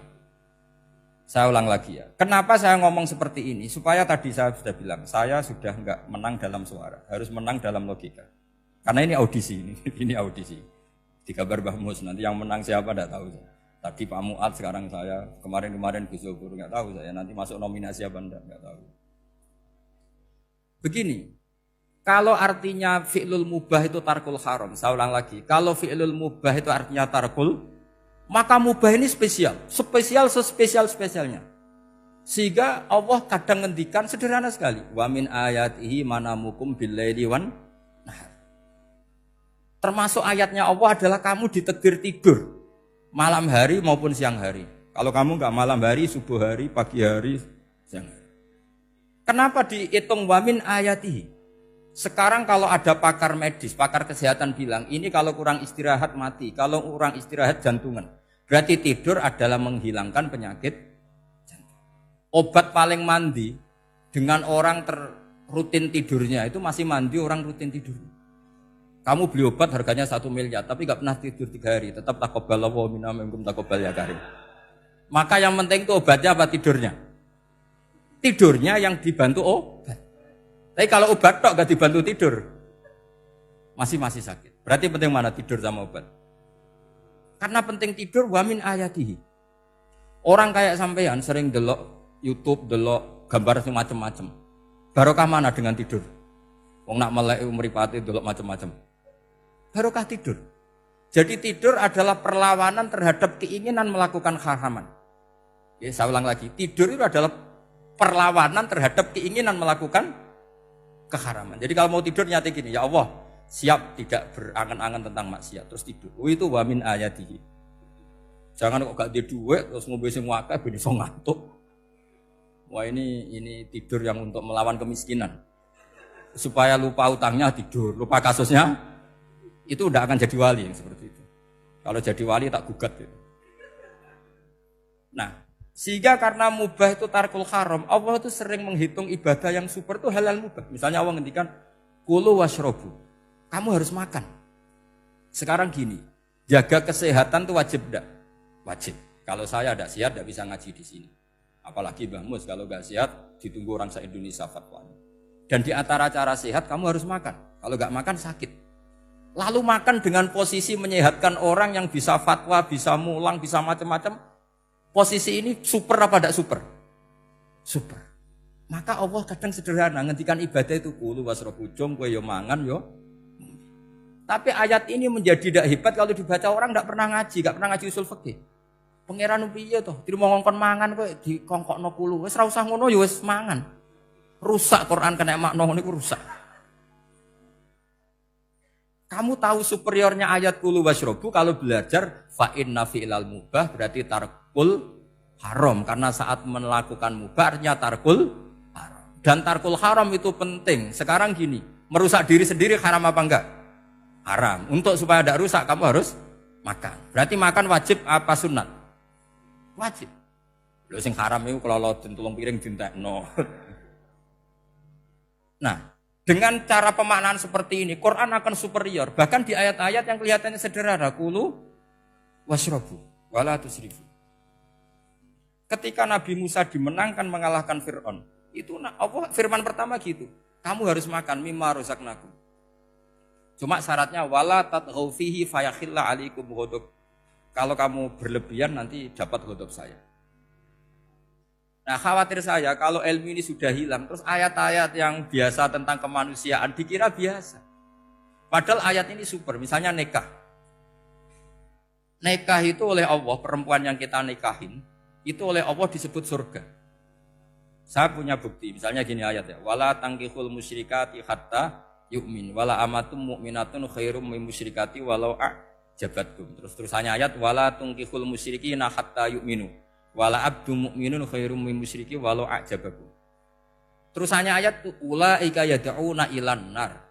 ya. Kenapa saya ngomong seperti ini? Supaya tadi saya sudah bilang, saya sudah enggak menang dalam suara, harus menang dalam logika. Karena ini audisi, ini audisi. Di kabar Mbah Mus, nanti yang menang siapa tidak tahu. Tadi Pak Muat, sekarang saya, kemarin Gus Zobur enggak tahu saya. Nanti masuk nominasi apa enggak tahu. Begini, kalau artinya fi'lul mubah itu tarkul haram, saya ulang lagi. Kalau fi'lul mubah itu artinya tarkul, maka mubah ini spesial sespesialnya. Sehingga Allah kadang ngendikan sederhana sekali. Wa min ayatihi manamukum billaili wan nahar. Termasuk ayatnya Allah adalah kamu ditakdir tidur malam hari maupun siang hari. Kalau kamu enggak malam hari, subuh hari, pagi hari, siang hari. Kenapa dihitung wa min ayatihi? Sekarang kalau ada pakar medis, pakar kesehatan bilang, ini kalau kurang istirahat mati, kalau kurang istirahat jantungan. Berarti tidur adalah menghilangkan penyakit jantung. Obat paling mandi dengan orang rutin tidurnya itu masih mandi orang rutin tidur. Kamu beli obat harganya 1 miliar, tapi gak pernah tidur 3 hari, tetap taqabbalallahu minna minkum taqabbal ya karim. Maka yang penting itu obatnya apa tidurnya? Tidurnya yang dibantu obat. Tapi kalau obat tok gak dibantu tidur, masih sakit. Berarti penting mana tidur sama obat? Karena penting tidur wa min ayatihi. Orang kayak sampean sering delok YouTube, delok gambar macam-macam. Barokah mana dengan tidur? Wong nak melek mripate delok macam-macam. Barokah tidur. Jadi tidur adalah perlawanan terhadap keinginan melakukan haraman. Ya, saya ulang lagi, tidur itu adalah perlawanan terhadap keinginan melakukan keharaman. Jadi kalau mau tidur nyati gini, ya Allah, siap tidak berangan-angan tentang maksiat terus tidur. Oh itu wa min ayatihi. Jangan kok gak di duit terus ngombe sing akeh ben iso ngantuk. Wah ini tidur yang untuk melawan kemiskinan. Supaya lupa utangnya tidur, lupa kasusnya, itu udah akan jadi wali yang seperti itu. Kalau jadi wali tak gugat gitu. Nah, sehingga karena mubah itu tarkul haram, Allah itu sering menghitung ibadah yang super itu halal mubah. Misalnya Allah ngendikan kulu washrobu, kamu harus makan. Sekarang gini, jaga kesehatan itu wajib enggak? Wajib. Kalau saya tidak sehat tidak bisa ngaji di sini. Apalagi Mbah Mus kalau nggak sehat ditunggu orang se-Indonesia fatwanya. Dan di antara cara sehat kamu harus makan. Kalau nggak makan sakit. Lalu makan dengan posisi menyehatkan orang yang bisa fatwa, bisa mulang, bisa macam-macam. Posisi ini super apa tidak super? Super. Maka Allah kadang sederhana ngendikan ibadah itu kulu wasrobu jom kowe yo mangan yo. Tapi ayat ini menjadi tidak hebat kalau dibaca orang tidak pernah ngaji usul fikih. Pangeran piye to? Dirimo ngongkon mangan kowe dikongkokno kulu. Wis ora usah ngono ya wis mangan. Rusak Quran kena makna niku rusak. Kamu tahu superiornya ayat kulu wasyrobu kalau belajar fa inna fi'lal mubah berarti tarkul haram karena saat melakukan mubah artinya tarkul haram. Dan tarkul haram itu penting. Sekarang gini, merusak diri sendiri haram apa enggak? Haram. Untuk supaya tidak rusak kamu harus makan. Berarti makan wajib apa sunat? Wajib. Lho sing haram itu kalau tulung piring dintekno. Nah, dengan cara pemaknaan seperti ini, Quran akan superior. Bahkan di ayat-ayat yang kelihatannya sederhana, kulu washrobu wala tusrifu. Ketika Nabi Musa dimenangkan mengalahkan Fir'aun, itu Allah firman pertama gitu. Kamu harus makan mimma razaqnakum. Cuma syaratnya wala tatghaw fihi fayakhilla 'alaikum ghadab. Kalau kamu berlebihan nanti dapat ghadab saya. Nah, khawatir saya kalau ilmu ini sudah hilang terus ayat-ayat yang biasa tentang kemanusiaan dikira biasa. Padahal ayat ini super, misalnya nikah. Nikah itu oleh Allah, perempuan yang kita nikahin itu oleh Allah disebut surga. Saya punya bukti, misalnya gini ayat ya, wala tangkihul musyrikati hatta yu'min wala amatum mu'minatun khairum min musyrikati walau a'jabatkum. Terusannya ayat wala tangkihul musyrikina hatta yu'minu wala abdu mu'minun khairum min musyriki walau a'jabakum. Terusannya ayat ulaika yad'una ilan nar.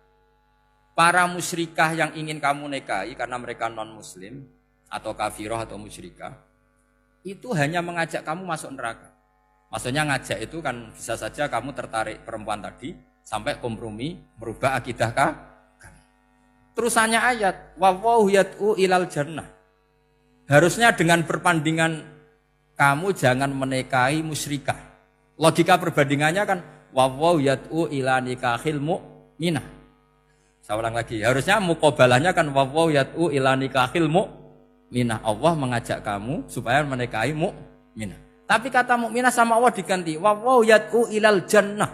Para musyrikah yang ingin kamu nikahi karena mereka non muslim atau kafirah atau musyrikah itu hanya mengajak kamu masuk neraka. Maksudnya ngajak itu kan bisa saja kamu tertarik perempuan tadi sampai kompromi merubah akidah kamu. Terusannya ayat wallahu yad'u ilal jannah. Harusnya dengan perbandingan kamu jangan menikahi musyrikah. Logika perbandingannya kan wallahu yad'u ila nikahil mu'minah. Saya ulang lagi, harusnya muqabalahnya kan wallahu yad'u ila nikahil mu'minah. Allah mengajak kamu supaya menikahi mu'minah. Tapi kata mukminah sama Allah diganti wallahu yad'u ilal jannah.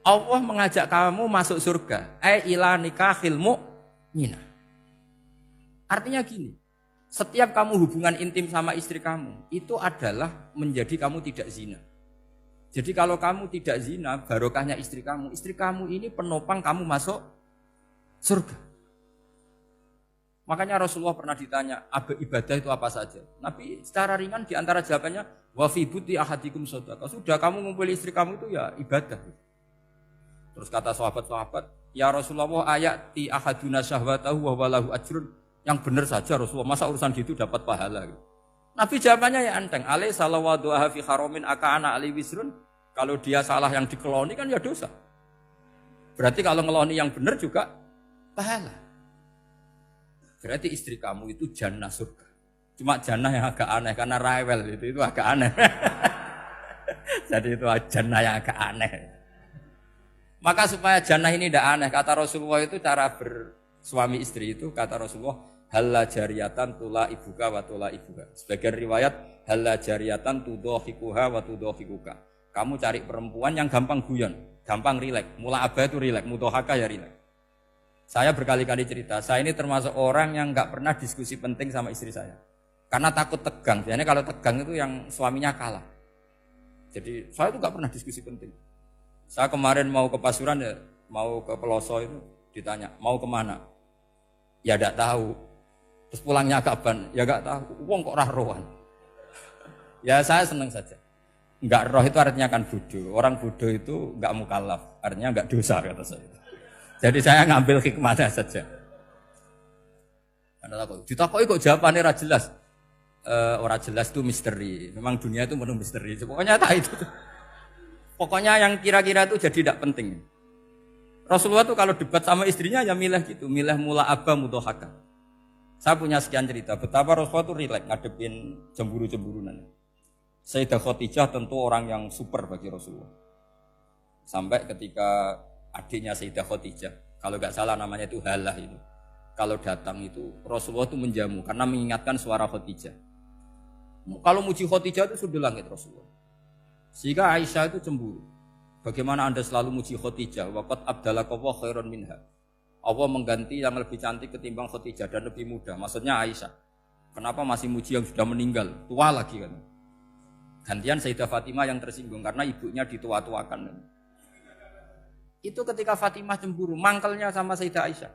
Allah mengajak kamu masuk surga. Ila nikahil mu'minah. Artinya gini, setiap kamu hubungan intim sama istri kamu itu adalah menjadi kamu tidak zina. Jadi kalau kamu tidak zina, barokahnya istri kamu ini penopang kamu masuk surga. Makanya Rasulullah pernah ditanya, ibadah itu apa saja? Nabi secara ringan diantara jawabannya, wa fi buti ahadikum shadaqah. Sudah kamu ngumpuli istri kamu itu ya ibadah. Terus kata sahabat-sahabat, ya Rasulullah ayati ahaduna syahwatahu wa walahu ajrun. Yang benar saja Rasulullah, masa urusan gitu dapat pahala. Nabi jawabannya ya enteng, alai salawatu fi haramin aka'ana ali wisrun. Kalau dia salah yang dikeloni kan ya dosa. Berarti kalau ngeloni yang benar juga pahala. Berarti istri kamu itu jannah surga. Cuma jannah yang agak aneh karena rewel itu agak aneh. Jadi itu jannah yang agak aneh. Maka supaya jannah ini tidak aneh, kata Rasulullah itu cara bersuami istri itu kata Rasulullah halla jariyatan tula ibuka wa tula ibuka. Sebagian riwayat halla jariyatan tudhahikuha wa tudhahikuka. Kamu cari perempuan yang gampang guyon, gampang rileks. Mula abah itu rileks, mudhahaka ya rileks. Saya berkali-kali cerita, saya ini termasuk orang yang nggak pernah diskusi penting sama istri saya. Karena takut tegang. Biasanya kalau tegang itu yang suaminya kalah. Jadi saya itu nggak pernah diskusi penting. Saya kemarin mau ke Pasuruan ya, mau ke Peloso itu ditanya, mau kemana? Ya nggak tahu. Terus pulangnya kapan? Ya nggak tahu. Wong kok rohan. Ya saya senang saja. Enggak roh itu artinya kan bodoh. Orang bodoh itu enggak mukallaf, artinya enggak dosa kata saya. Jadi saya ngambil hikmahnya saja. Anda takut. Ditakoki kok jawabannya ora jelas. Ora jelas itu misteri. Memang dunia itu penuh misteri. Pokoknya tak itu. Pokoknya yang kira-kira itu jadi tidak penting. Rasulullah tuh kalau debat sama istrinya ya milih gitu, milih mula abba mudhahaka. Saya punya sekian cerita betapa Rasulullah tuh rileks ngadepin cemburu-cemburunan. Sayyidah Khadijah tentu orang yang super bagi Rasulullah. Sampai ketika adiknya Sayyidah Khadijah, kalau nggak salah namanya itu Halah itu. Kalau datang itu Rasulullah itu menjamu karena mengingatkan suara Khadijah. Kalau muji Khadijah itu sudah langit Rasulullah. Sehingga Aisyah itu cemburu. Bagaimana Anda selalu muji Khadijah? Waqad abdalakallahu khairan minha. Allah mengganti yang lebih cantik ketimbang Khadijah dan lebih muda. Maksudnya Aisyah. Kenapa masih muji yang sudah meninggal? Tua lagi kan. Gantian Sayyidah Fatimah yang tersinggung karena ibunya ditua-tuakan. Itu ketika Fatimah cemburu, mangkelnya sama Sayyidah Aisyah.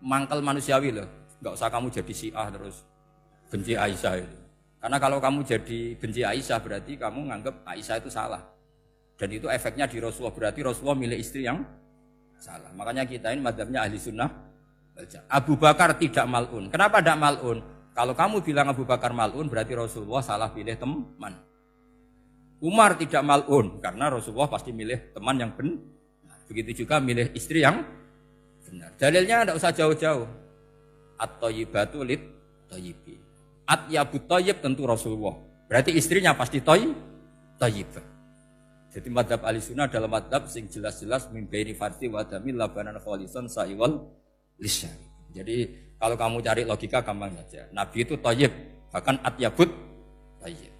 Mangkel manusiawi loh. Enggak usah kamu jadi Syiah terus benci Aisyah itu. Karena kalau kamu jadi benci Aisyah berarti kamu nganggap Aisyah itu salah. Dan itu efeknya di Rasulullah, berarti Rasulullah milih istri yang salah. Makanya kita ini madzhabnya ahli sunnah. Abu Bakar tidak mal'un. Kenapa tidak mal'un? Kalau kamu bilang Abu Bakar mal'un berarti Rasulullah salah pilih teman. Umar tidak mal'un karena Rasulullah pasti milih teman yang benar. Begitu juga milih istri yang benar. Dalilnya tidak usah jauh-jauh. At-thayyibatu lit-thayyibi. At-yabut thayyib tentu Rasulullah. Berarti istrinya pasti thayyibah. Jadi madhab ahli sunnah adalah madhab sing jelas-jelas min baini farti wa damil labanan khalisan sa'iwal lisyari. Jadi kalau kamu cari logika gampang saja. Nabi itu thayyib, bahkan at-yabut thayyib.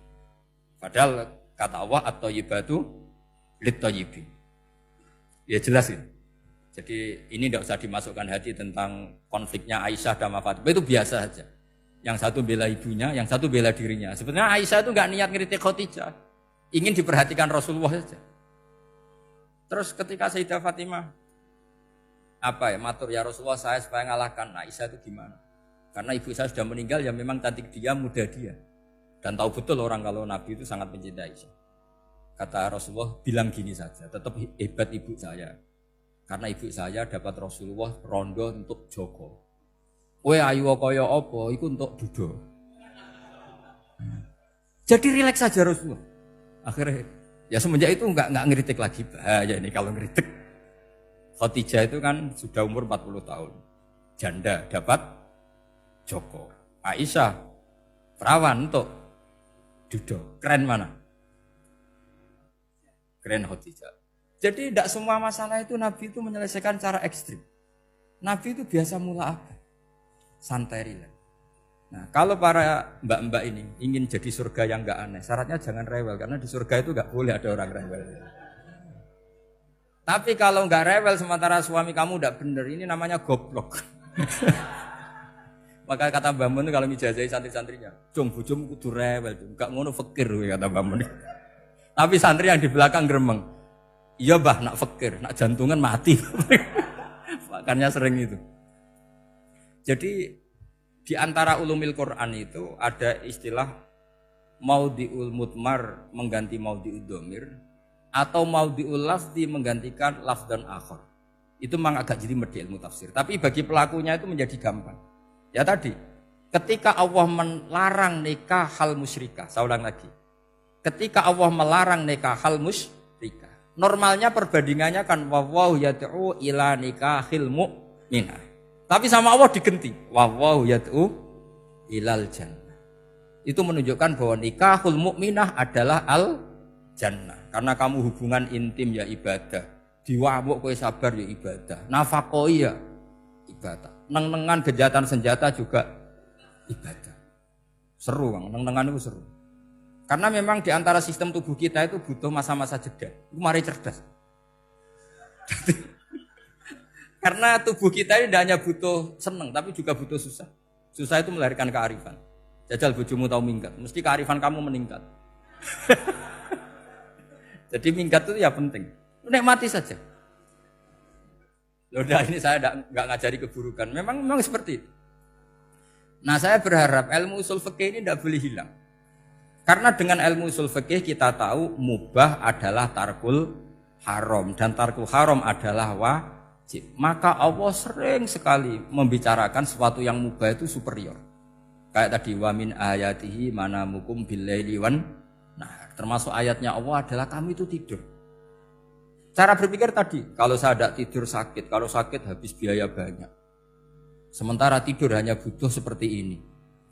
Padahal kata Allah at-thayyibatu lit-thayyibi. Ya jelas ini. Jadi ini tidak usah dimasukkan hati tentang konfliknya Aisyah dan Fatimah. Itu biasa saja. Yang satu bela ibunya, yang satu bela dirinya. Sebenarnya Aisyah itu enggak niat ngeritik Khadijah. Ingin diperhatikan Rasulullah saja. Terus ketika Sayyidah Fatimah matur ya Rasulullah saya supaya ngalahkan Aisyah itu gimana? Karena ibu saya sudah meninggal ya memang cantik dia, muda dia. Dan tahu betul orang kalau Nabi itu sangat mencintai Aisyah. Kata Rasulullah bilang gini saja, tetap hebat ibu saya. Karena ibu saya dapat Rasulullah rondo untuk Joko. Kowe ayu kaya apa iku untuk dudo. Jadi rileks saja Rasulullah. Akhirnya ya semenjak itu enggak ngeritik lagi. Bahaya ini kalau ngeritik. Khadijah itu kan sudah umur 40 tahun. Janda dapat Joko. Aisyah perawan untuk dudo. Keren mana? Keren Khadijah. Jadi tidak semua masalah itu Nabi itu menyelesaikan cara ekstrim. Nabi itu biasa mula apa? Santai rileks. Nah, kalau para mbak-mbak ini ingin jadi surga yang enggak aneh, syaratnya jangan rewel karena di surga itu enggak boleh ada orang rewel. Tapi kalau enggak rewel sementara suami kamu enggak benar, ini namanya goblok. Maka kata Mbah Mun kalau mijazahi santri-santrinya, "Cung bojomu kudu rewel, enggak ngono fakir," kata Mbah Mun. Tapi santri yang di belakang gremeng, "Iya, Mbah, nak fakir, nak jantungan mati." Makanya sering itu. Jadi di antara ulumil Quran itu ada istilah maudhi'ul mudmar mengganti maudhi'ud dhamir atau maudhi'ul lafzi menggantikan lafdzan akhar. Itu memang agak jadi medhi ilmu tafsir. Tapi bagi pelakunya itu menjadi gampang. Ya tadi, ketika Allah melarang nikah hal musyrikah, saya ulang lagi. Ketika Allah melarang nikah hal musyrikah, normalnya perbandingannya kan wallahu yad'u ila nikahil mu'minah. Tapi sama Allah digenti. Wallahu yad'u ilal jannah. Itu menunjukkan bahwa nikahul mukminah adalah al jannah. Karena kamu hubungan intim ya ibadah. Diwamuk kowe sabar ya ibadah. Nafakoi ya ibadah. Neng-nengan kejahatan senjata juga ibadah. Seru Bang, neng-nengan itu seru. Karena memang di antara sistem tubuh kita itu butuh masa-masa jeda. Itu mari cerdas. Karena tubuh kita ini tidak hanya butuh seneng, tapi juga butuh susah. Susah itu melahirkan kearifan. Jajal bojomu tahu minggat, mesti kearifan kamu meningkat. Jadi minggat itu ya penting. Nikmati saja. Udah ini saya nggak ngajari keburukan. Memang seperti itu. Nah saya berharap ilmu usul fikih ini tidak boleh hilang. Karena dengan ilmu usul fikih kita tahu mubah adalah tarkul haram dan tarkul haram adalah wajib. Maka Allah sering sekali membicarakan sesuatu yang mubah itu superior. Kayak tadi wa min ayatihi manamukum billaili wan. Nah, termasuk ayatnya Allah adalah kamu itu tidur. Cara berpikir tadi, kalau saya tidak tidur sakit, kalau sakit habis biaya banyak. Sementara tidur hanya butuh seperti ini.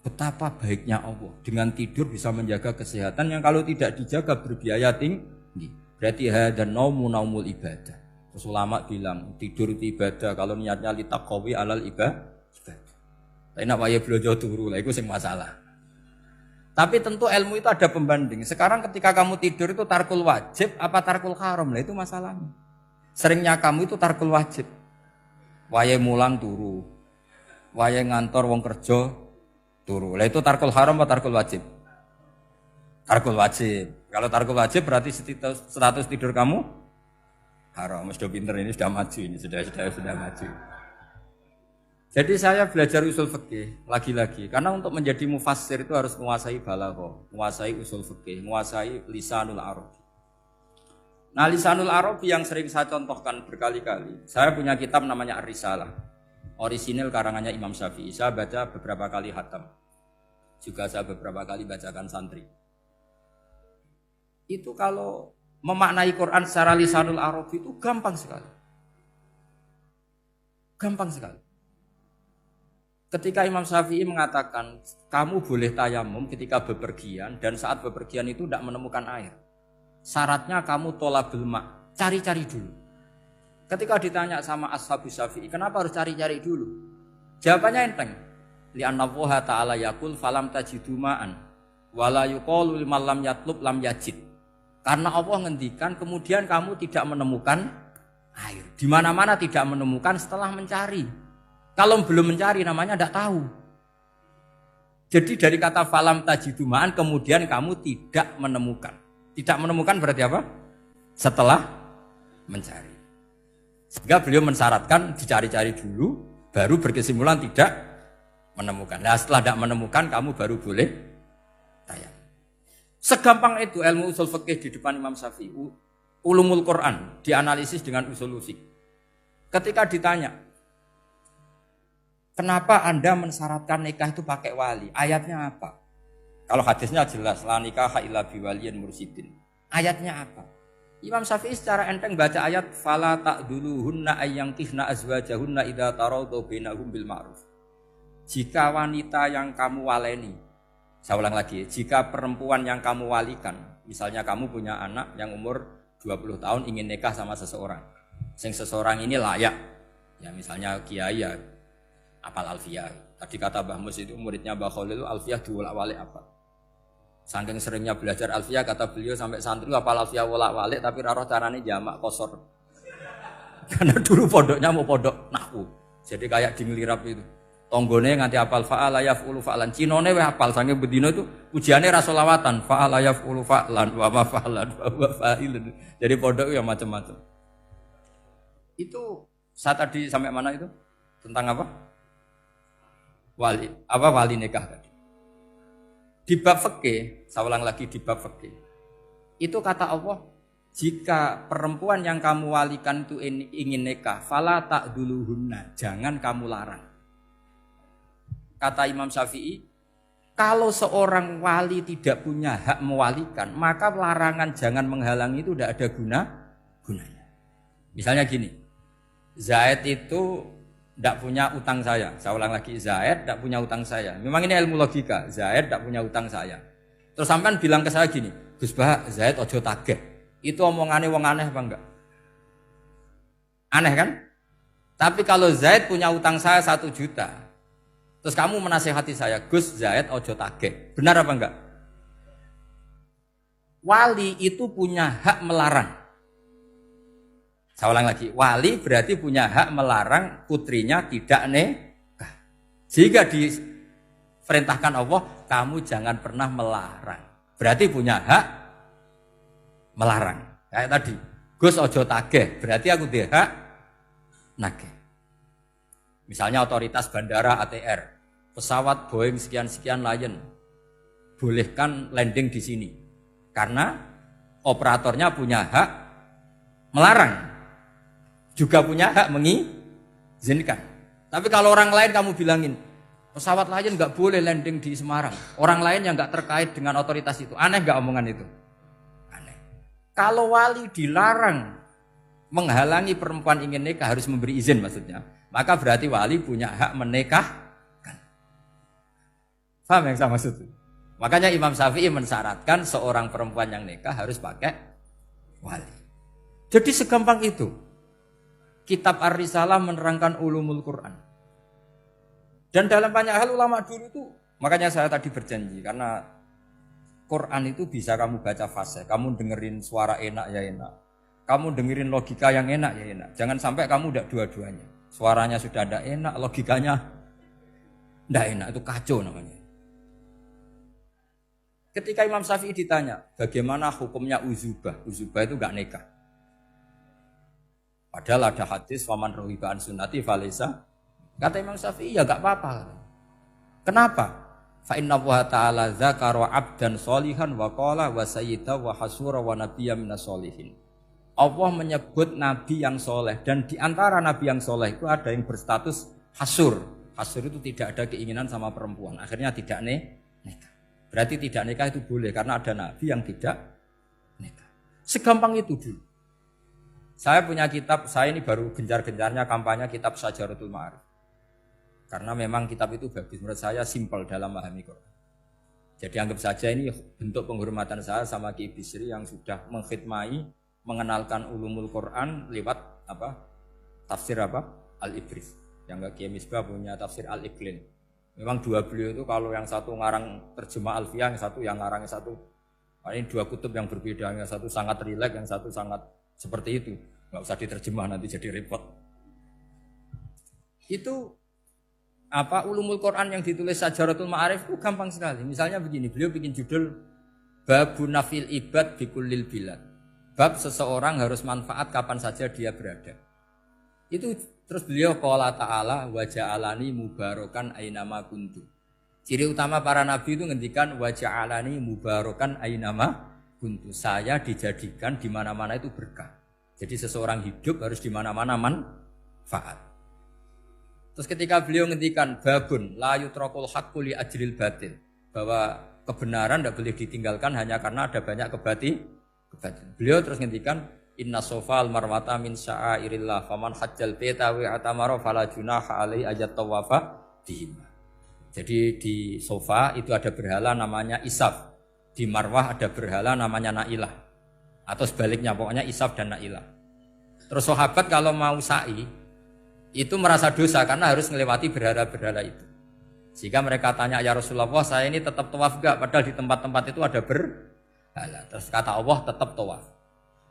Betapa baiknya Allah dengan tidur bisa menjaga kesehatan yang kalau tidak dijaga berbiaya tinggi. Berarti hadan naumu naumul ibadah. Terus ulama bilang tidur itu ibadah kalau niatnya litaqawi alal ibadah. Tapi nak wae blojo turu lah itu sing masalah. Tapi tentu ilmu itu ada pembanding. Sekarang ketika kamu tidur itu tarkul wajib apa tarkul haram lah itu masalahnya. Seringnya kamu itu tarkul wajib. Wae mulang turu. Wae ngantor wong kerja turu. Lah itu tarkul haram atau tarkul wajib? Tarkul wajib. Kalau tarkul wajib berarti status tidur kamu haram. Sudah pinter ini sudah maju ini sudah maju. Jadi saya belajar usul fikih lagi-lagi karena untuk menjadi mufassir itu harus menguasai balaghah, menguasai usul fikih, menguasai lisanul arabi. Nah, lisanul arabi yang sering saya contohkan berkali-kali. Saya punya kitab namanya Ar-Risalah. Orisinil karangannya Imam Syafi'i. Saya baca beberapa kali khatam. Juga saya beberapa kali bacakan santri. Itu kalau memaknai Quran secara lisanul arabi itu gampang sekali. Gampang sekali. Ketika Imam Syafi'i mengatakan kamu boleh tayamum ketika bepergian dan saat bepergian itu tidak menemukan air. Syaratnya kamu tolabul ma', cari-cari dulu. Ketika ditanya sama Ashabus Syafi'i, kenapa harus cari-cari dulu? Jawabannya enteng. Li'anna Allah ta'ala yaqul falam tajidu ma'an wala yuqalu liman lam yatlub lam yajid. Karena Allah ngendikan kemudian kamu tidak menemukan air. Di mana-mana tidak menemukan setelah mencari. Kalau belum mencari namanya tidak tahu. Jadi dari kata falam tajidu ma'an kemudian kamu tidak menemukan. Tidak menemukan berarti apa? Setelah mencari. Sehingga beliau mensyaratkan dicari-cari dulu baru berkesimpulan tidak menemukan. Nah setelah tidak menemukan kamu baru boleh tayang. Segampang itu ilmu usul fikih di depan Imam Syafi'i. Ulumul Quran dianalisis dengan usul fikih. Ketika ditanya, kenapa Anda mensyaratkan nikah itu pakai wali? Ayatnya apa? Kalau hadisnya jelas, la nikaha illa biwaliyin mursyidin. Ayatnya apa? Imam Syafi'i secara enteng baca ayat fala ta'duluhunna ayyankihna azwajahunna idza taradhu bainahum bil ma'ruf. Jika wanita yang kamu waleni, saya ulang lagi, jika perempuan yang kamu walikan, misalnya kamu punya anak yang umur 20 tahun ingin nikah sama seseorang. Sing seseorang ini layak. Ya misalnya kiai ya apal alfiyah. Tadi kata Mbah Mus itu muridnya Mbah Khalil itu alfiyah diwolak-walik apa. Saking seringnya belajar alfiyah kata beliau sampai santri apal alfiyah wolak-walik tapi raro carane jamak kosor. Karena dulu pondoknya mau pondok nahwu. Jadi kayak di ngelirap itu. Tonggone nganti apal fa'ala yaf'ulu fa'lan. Cinone weh apal saking bedino itu ujiane ra selawatan fa'ala yaf'ulu fa'lan wa ma fa'lan wa fa'ilun. Jadi pondok ya macam-macam. Itu saya tadi sampai mana itu? Tentang apa? Wali nikah tadi. Di bab fikih, saya ulang lagi di bab fikih. Itu kata Allah, jika perempuan yang kamu walikan itu ingin nikah, fala ta'duluhunna, jangan kamu larang. Kata Imam Syafi'i, kalau seorang wali tidak punya hak mewalikan, maka larangan jangan menghalangi itu tidak ada gunanya. Misalnya gini, Zaid itu tidak punya utang saya ulang lagi, Zaid tidak punya utang saya. Memang ini ilmu logika, Zaid tidak punya utang saya. Terus sampean bilang ke saya gini, Gus Bah, Zaid ojo tagih. Itu omongannya wong aneh apa enggak? Aneh kan? Tapi kalau Zaid punya utang saya 1 juta, terus kamu menasihati saya, Gus Zaid ojo tagih. Benar apa enggak? Wali itu punya hak melarang. Saya ulang lagi, wali berarti punya hak melarang putrinya tidak nikah. Jika diperintahkan Allah, kamu jangan pernah melarang. Berarti punya hak melarang. Kayak tadi, Gus ojo tagih, berarti aku dia hak nagih. Misalnya otoritas bandara ATR, pesawat Boeing sekian-sekian Lion bolehkan landing di sini. Karena operatornya punya hak melarang. Juga punya hak mengizinkan. Tapi kalau orang lain kamu bilangin, pesawat Lion nggak boleh landing di Semarang. Orang lain yang nggak terkait dengan otoritas itu. Aneh nggak omongan itu? Aneh. Kalau wali dilarang menghalangi perempuan ingin nikah harus memberi izin maksudnya. Maka berarti wali punya hak menikahkan. Paham yang saya maksud? Makanya Imam Syafi'i mensyaratkan seorang perempuan yang nikah harus pakai wali. Jadi segampang itu. Kitab Ar-Risalah menerangkan ulumul Quran. Dan dalam banyak hal ulama dulu itu, makanya saya tadi berjanji karena Quran itu bisa kamu baca fase, kamu dengerin suara enak ya enak. Kamu dengerin logika yang enak ya enak. Jangan sampai kamu udah dua-duanya. Suaranya sudah ada enak, logikanya tidak enak, itu kacau namanya. Ketika Imam Syafi'i ditanya, bagaimana hukumnya uzubah? Uzubah itu enggak nikah. Padahal ada hadis, faman rohiba an sunnati falesa. Kata Imam Syafi'i, ya enggak apa-apa. Kenapa? Fa inna Allah ta'ala zakara abdan solihan wa qala wa sayyida wa hasura wa nabiyya minas solihin. Allah menyebut nabi yang soleh, dan di antara nabi yang soleh itu ada yang berstatus hasur. Hasur itu tidak ada keinginan sama perempuan, akhirnya tidak nikah. Berarti tidak nikah itu boleh karena ada nabi yang tidak nikah. Segampang itu dulu. Saya punya kitab, saya ini baru gencar-gencarnya kampanye kitab Syajaratul Ma'arif. Karena memang kitab itu bagus, menurut saya simpel dalam memahami Quran. Jadi anggap saja ini bentuk penghormatan saya sama Ki Bisri yang sudah mengkhidmai mengenalkan ulumul Quran lewat tafsir Al-Ibris. Yang Kiai Misbah punya tafsir Al-Iqlin. Memang dua beliau itu kalau yang satu ngarang terjemah Alfiyah, yang satu yang ngarang satu. Ini dua kutub yang berbeda, yang satu sangat rileks, yang satu sangat seperti itu. Enggak usah diterjemah nanti jadi repot. Itu ulumul Quran yang ditulis Syajaratul Ma'arif itu gampang sekali. Misalnya begini, beliau bikin judul Babun Nafil Ibad Bikullil Bilad. Bab seseorang harus manfaat kapan saja dia berada. Itu terus beliau qala ta'ala wa ja'alani mubarakan ainama kuntu. Ciri utama para nabi itu ngendikan wa ja'alani mubarakan ainama kuntu. Saya dijadikan di mana-mana itu berkah. Jadi seseorang hidup harus di mana-mana manfaat. Terus ketika beliau ngendikan babun la yutrakul haqqu li ajril batil, bahwa kebenaran tidak boleh ditinggalkan hanya karena ada banyak kebatilan. Beliau terus ngendikan inna sofal marwata min sya'airillah faman hajjal baita wa atamara fala junaha alaihi ajat tawafa bihim. Jadi di sofa itu ada berhala namanya Isaf, di Marwah ada berhala namanya Nailah, atau sebaliknya pokoknya Isaf dan Nailah. Terus sahabat kalau mau sa'i itu merasa dosa karena harus melewati berhala-berhala itu. Sehingga mereka tanya, ya Rasulullah, saya ini tetap tawaf enggak? Padahal di tempat-tempat itu ada berhala. Terus kata Allah tetap tawaf.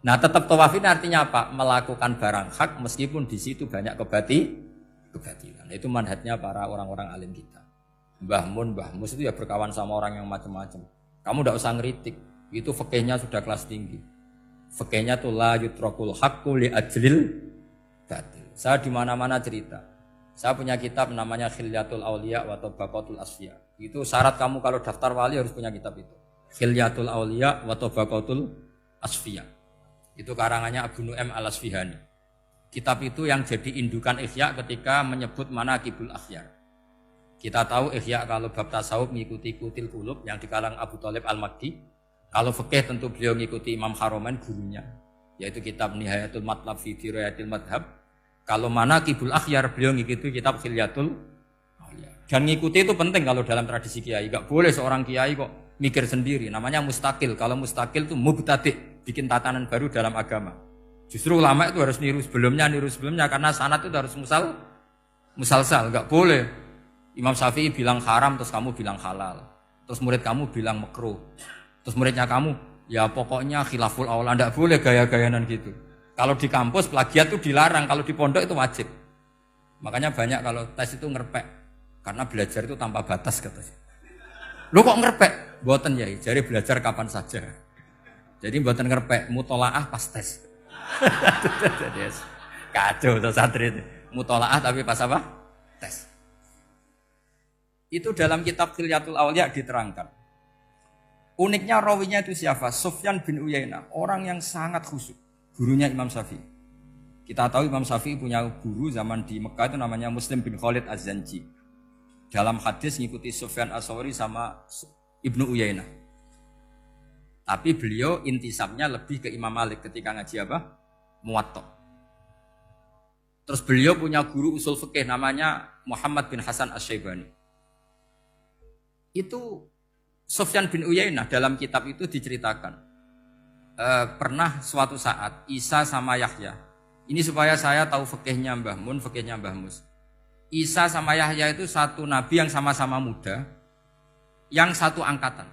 Nah tetap tawaf ini artinya apa? Melakukan barang hak meskipun di situ banyak kebatilan. Itu manhajnya para orang-orang alim kita. Mbah Mun, Mbah Mus itu ya berkawan sama orang yang macam-macam. Kamu tidak usah ngeritik. Itu fikihnya sudah kelas tinggi. Fikihnya tuh la yutrakul haqqu li ajlil batil. Saya di mana-mana cerita. Saya punya kitab namanya Khilyatul Auliya wa Tabaqatul Asfiya. Itu syarat kamu kalau daftar wali harus punya kitab itu. Khilyatul Auliya wa Tabaqatul Asfiya. Itu karangannya Abu Nu'aim Al-Asfihani. Kitab itu yang jadi indukan Ihya ketika menyebut manaqibul akhyar. Kita tahu Ihya kalau bab tasawuf mengikuti Kutil Qulub yang di kalangan Abu Thalib Al-Makki. Kalau fikih tentu beliau mengikuti Imam Haromain gurunya, yaitu kitab Nihayatul Matlab fi Dirayatil Madhab. Kalau manaqibul akhyar beliau mengikuti kitab Khilyatul Auliya. Dan mengikuti itu penting kalau dalam tradisi kiai. Enggak boleh seorang kiai kok mikir sendiri, namanya mustakil. Kalau mustakil itu mubtadi', bikin tatanan baru dalam agama. Justru ulama itu harus niru sebelumnya karena sanad itu harus musalsal, enggak boleh. Imam Syafi'i bilang haram terus kamu bilang halal. Terus murid kamu bilang makruh. Terus muridnya kamu, ya pokoknya khilaful aula, enggak boleh gaya-gayanan gitu. Kalau di kampus plagiat itu dilarang, kalau di pondok itu wajib. Makanya banyak kalau tes itu ngerpek. Karena belajar itu tanpa batas katanya. Lu kok ngerpek? Mboten ya, jadi belajar kapan saja. Jadi mboten ngerpek, mutolaah pas tes. Jadi kacau tuh santri itu. Mutolaah tapi pas apa? Tes. Itu dalam kitab Khilyatul Auliya diterangkan. Uniknya rawinya itu siapa? Sufyan bin Uyainah, orang yang sangat khusyuk, gurunya Imam Syafi'i. Kita tahu Imam Syafi'i punya guru zaman di Mekah itu namanya Muslim bin Khalid Az-Zanji. Dalam hadis ngikuti Sufyan As-Sawri sama Ibnu Uyainah. Tapi beliau intisabnya lebih ke Imam Malik ketika ngaji apa? Muwatta. Terus beliau punya guru usul fikih namanya Muhammad bin Hasan Asy-Syaibani. Itu Sufyan bin Uyainah dalam kitab itu diceritakan pernah suatu saat Isa sama Yahya. Ini supaya saya tahu fikihnya Mbah Mun, fikihnya Mbah Mus. Isa sama Yahya itu satu nabi yang sama-sama muda, yang satu angkatan.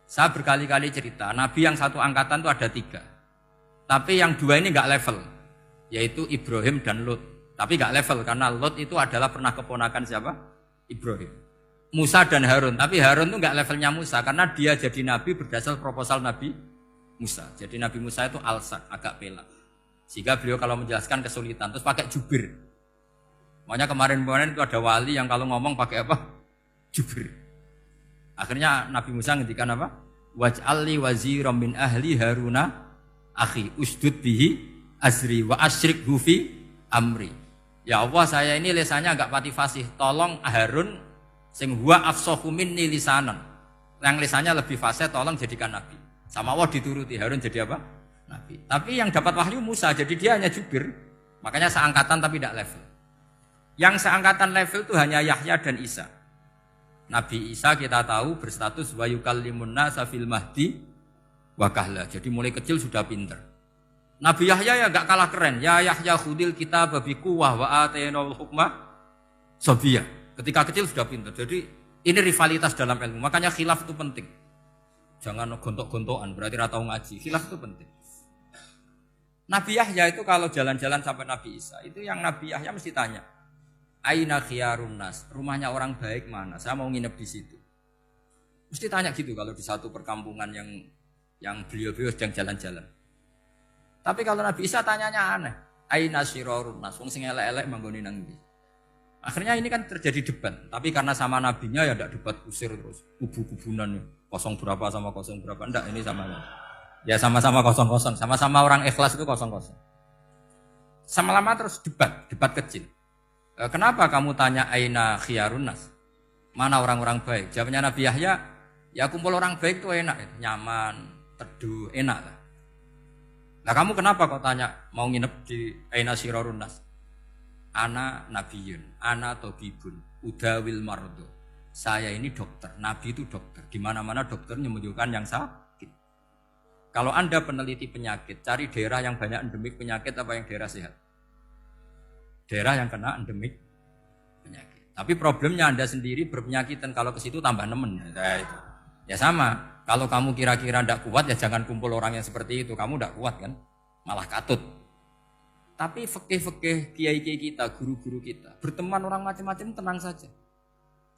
Saya berkali-kali cerita, nabi yang satu angkatan itu ada 3. Tapi yang 2 ini enggak level, yaitu Ibrahim dan Lut. Tapi enggak level karena Lut itu adalah pernah keponakan siapa? Ibrahim. Musa dan Harun, tapi Harun itu enggak levelnya Musa karena dia jadi nabi berdasar proposal Nabi Musa. Jadi Nabi Musa itu alsak, agak pelak. Sehingga beliau kalau menjelaskan kesulitan terus pakai jubir. Makanya kemarin-kemarin itu ada wali yang kalau ngomong pakai apa? Jubir. Akhirnya Nabi Musa ngendikan apa? Waj'alli waziran min ahli Haruna akhi usdud bihi azri wa asyrikhu fi amri. Ya Allah, saya ini lisannya agak pati fasih. Tolong Harun sing huwa afsahu minni lisanan. Yang lisannya lebih fasih tolong jadikan nabi. Sama Allah dituruti, Harun jadi apa? Nabi. Tapi yang dapat wahyu Musa, jadi dia hanya jubir. Makanya seangkatan tapi tidak level. Yang seangkatan level itu hanya Yahya dan Isa. Nabi Isa kita tahu berstatus wa yukallimun nasa fil mahdi wa kahla. Jadi mulai kecil sudah pinter. Nabi Yahya ya enggak kalah keren. Ya Yahya khudil kitab bi quwwah wa atainal hukma sabiyah. Ketika kecil sudah pintar. Jadi ini rivalitas dalam ilmu. Makanya khilaf itu penting. Jangan gontok-gontokan, berarti ratau ngaji. Khilaf itu penting. Nabi Yahya itu kalau jalan-jalan sampai Nabi Isa, itu yang Nabi Yahya mesti tanya, Aina khiyarun nas, rumahnya orang baik mana? Saya mau nginep di situ. Mesti tanya gitu kalau di satu perkampungan yang beliau-beliau sedang jalan-jalan. Tapi kalau Nabi Isa tanyanya aneh. Aina syirarun nas, wong sing elek-elek manggone nang ndi? Akhirnya ini kan terjadi debat, tapi karena sama nabinya ya tidak debat kusir terus, kubu-kubunan, kosong berapa sama kosong berapa, enggak, ini sama. Ya sama-sama kosong-kosong, sama-sama orang ikhlas itu kosong-kosong. Sama lama terus debat kecil. Kenapa kamu tanya aina khiyarun nas? Mana orang-orang baik? Jawabnya Nabi Yahya, ya kumpul orang baik itu enak, nyaman, teduh, enak lah. Nah kamu kenapa kau tanya mau nginep di aina syirarun nas? Ana nabiyun, ana tobibun, udawil mardo. Saya ini dokter, nabi itu dokter. Di mana-mana dokter menunjukkan yang sakit. Kalau Anda peneliti penyakit, cari daerah yang banyak endemik penyakit apa yang daerah sehat? Daerah yang kena endemik penyakit. Tapi problemnya Anda sendiri berpenyakitan, kalau ke situ tambah nemen. Nah, itu. Ya sama, kalau kamu kira-kira tidak kuat ya jangan kumpul orang yang seperti itu. Kamu tidak kuat kan, malah katut. Tapi fikih-fikih kiai-kiai kita, guru-guru kita, berteman orang macam-macam tenang saja.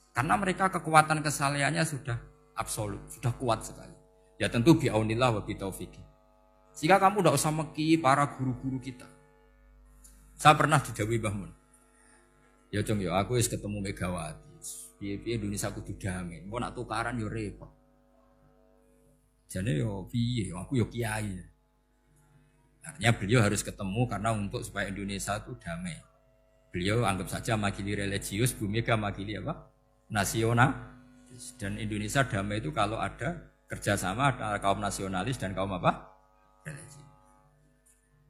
Karena mereka kekuatan kesalehannya sudah absolut, sudah kuat sekali. Ya tentu bi'aunillah wa bitaufiqih. Sehingga kamu tidak usah meki para guru-guru kita. Saya pernah didhawuhi Mbah Mun. Ya Jong ya aku wis ketemu Megawati. Piye-piye Indonesia kudu damai. Engko nak tukaran yo repot. Jane yo piye, aku yo kiai. Artinya beliau harus ketemu karena untuk supaya Indonesia itu damai. Beliau anggap saja makili religius, Bu Mega makili apa? Nasional. Dan Indonesia damai itu kalau ada kerjasama antara kaum nasionalis dan kaum apa? Religi.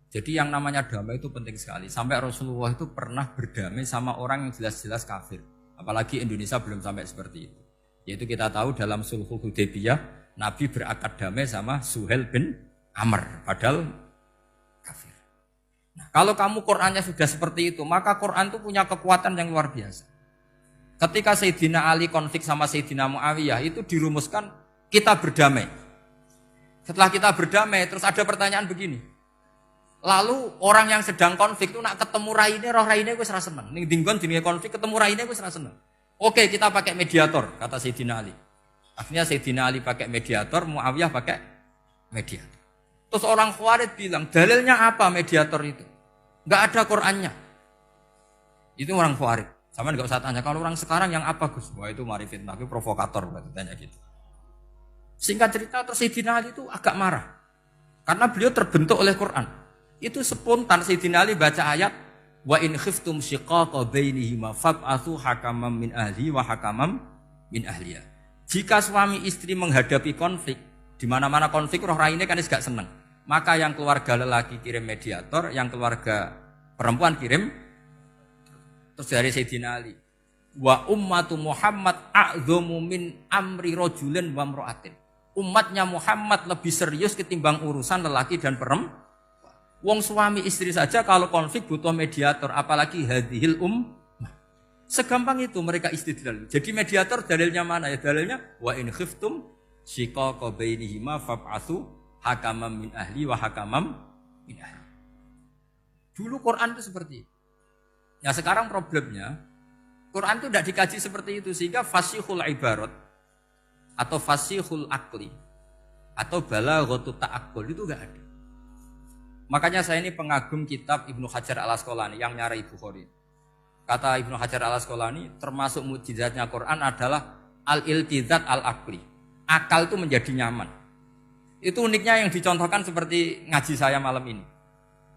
Jadi yang namanya damai itu penting sekali. Sampai Rasulullah itu pernah berdamai sama orang yang jelas-jelas kafir. Apalagi Indonesia belum sampai seperti itu. Yaitu kita tahu dalam Sulhul Hudaybiyah, Nabi berakad damai sama Suhail bin Amr. Padahal kafir. Nah, kalau kamu Qur'annya sudah seperti itu, maka Qur'an itu punya kekuatan yang luar biasa. Ketika Sayyidina Ali konflik sama Sayyidina Muawiyah, itu dirumuskan kita berdamai. Setelah kita berdamai, terus ada pertanyaan begini. Lalu orang yang sedang konflik itu nak ketemu raine, roh raine wis ra seneng. Ning dinggon jenenge konflik ketemu raine wis ra seneng. Oke, kita pakai mediator, kata Sayyidina Ali. Akhirnya Sayyidina Ali pakai mediator, Muawiyah pakai mediator. Terus orang Khawarij bilang, dalilnya apa mediator itu? Enggak ada Qur'annya. Itu orang Khawarij. Sama enggak usah tanya, kalau orang sekarang yang apa Gus? Wah itu mari fitnah, itu provokator berarti tanya gitu. Singkat cerita terus Sayyidina Ali itu agak marah. Karena beliau terbentuk oleh Quran. Itu spontan Sayyidina Ali baca ayat wa in khiftum shiqaqa bainihima fab'atsu hakaman min ahli wa hakaman min ahliya. Jika suami istri menghadapi konflik, di mana-mana konflik roh raine kan gak seneng. Maka yang keluarga lelaki kirim mediator, yang keluarga perempuan kirim. Terus dari Sayyidina Ali, wa ummatu Muhammad a'dhamu min amri rajulin wa imra'atin. Umatnya Muhammad lebih serius ketimbang urusan lelaki dan perempuan. Wong suami istri saja kalau konflik butuh mediator, apalagi hadhil Segampang itu mereka istidlal. Jadi mediator dalilnya mana? Ya dalilnya wa in khiftum shiqaqa bainihima fab'atsu hakaman min ahli wa hakaman min ahli. Dulu Quran itu seperti itu. Ya sekarang problemnya Quran itu tidak dikaji seperti itu sehingga fasihul ibarat atau fasihul akli atau balaghatut ta'aqqul itu enggak ada. Makanya saya ini pengagum kitab Ibnu Hajar Al-Asqalani yang nyari Bukhari. Kata Ibnu Hajar Al-Asqalani termasuk mukjizatnya Quran adalah al-iltizat al-aqli. Akal itu menjadi nyaman. Itu uniknya yang dicontohkan seperti ngaji saya malam ini.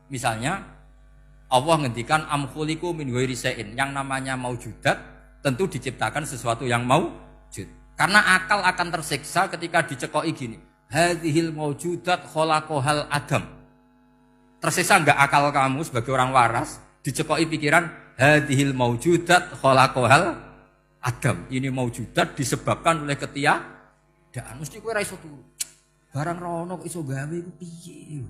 Misalnya Allah ngendikan am khuliqu min ghairi syai'in, yang namanya maujudat tentu diciptakan sesuatu yang maujud. Karena akal akan tersiksa ketika dicekoki gini. Hadhil maujudat khalaqahal adam. Tersiksa enggak akal kamu sebagai orang waras dicekoki pikiran hadhil maujudat khalaqahal adam. Ini maujudat disebabkan oleh ketiadaan. Mesti kowe ra iso turu. Barang rono kok iso gawe iku piye?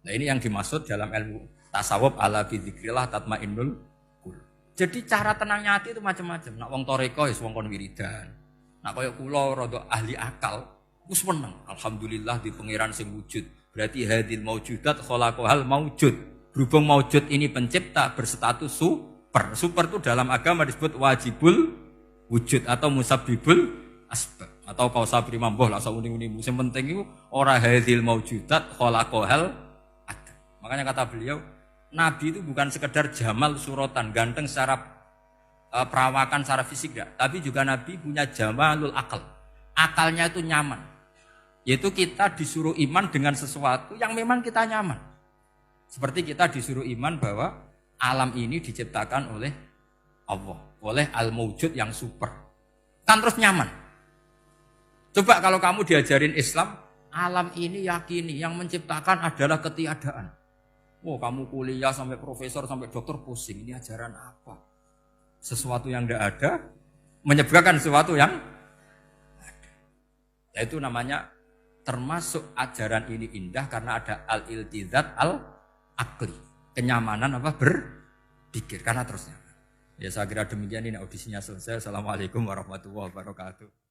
Nah, ini yang dimaksud dalam ilmu tasawuf ala bi dzikrillah tatmainnul qulub. Jadi cara tenangnya hati itu macam-macam. Nak wong toreko ya wong kon wiridan. Nak kaya kula rada ahli akal, wis meneng. Alhamdulillah di pangeran sing wujud. Berarti hadil maujudat khalaqahal maujud. Berhubung maujud ini pencipta berstatus super. Super itu dalam agama disebut wajibul wujud atau musabbibul asbab atau kausa primamboh lah sauni-uni. Sing penting iku ora hadil maujudat khalaqahal ada. Makanya kata beliau, Nabi itu bukan sekedar jamal suratan, ganteng secara perawakan secara fisik enggak, tapi juga Nabi punya jamalul akal. Akalnya itu nyaman. Yaitu kita disuruh iman dengan sesuatu yang memang kita nyaman. Seperti kita disuruh iman bahwa alam ini diciptakan oleh Allah, oleh al-maujud yang super. Kan terus nyaman. Coba kalau kamu diajarin Islam, alam ini yakini yang menciptakan adalah ketiadaan. Oh, kamu kuliah sampai profesor sampai dokter pusing, ini ajaran apa? Sesuatu yang tidak ada menyebabkan sesuatu yang ada. Yaitu namanya termasuk ajaran ini indah karena ada al-iltizat al-aqli. Kenyamanan apa? Berpikir karena terus nyaman. Ya saya kira demikian, ini audisinya selesai. Assalamualaikum warahmatullahi wabarakatuh.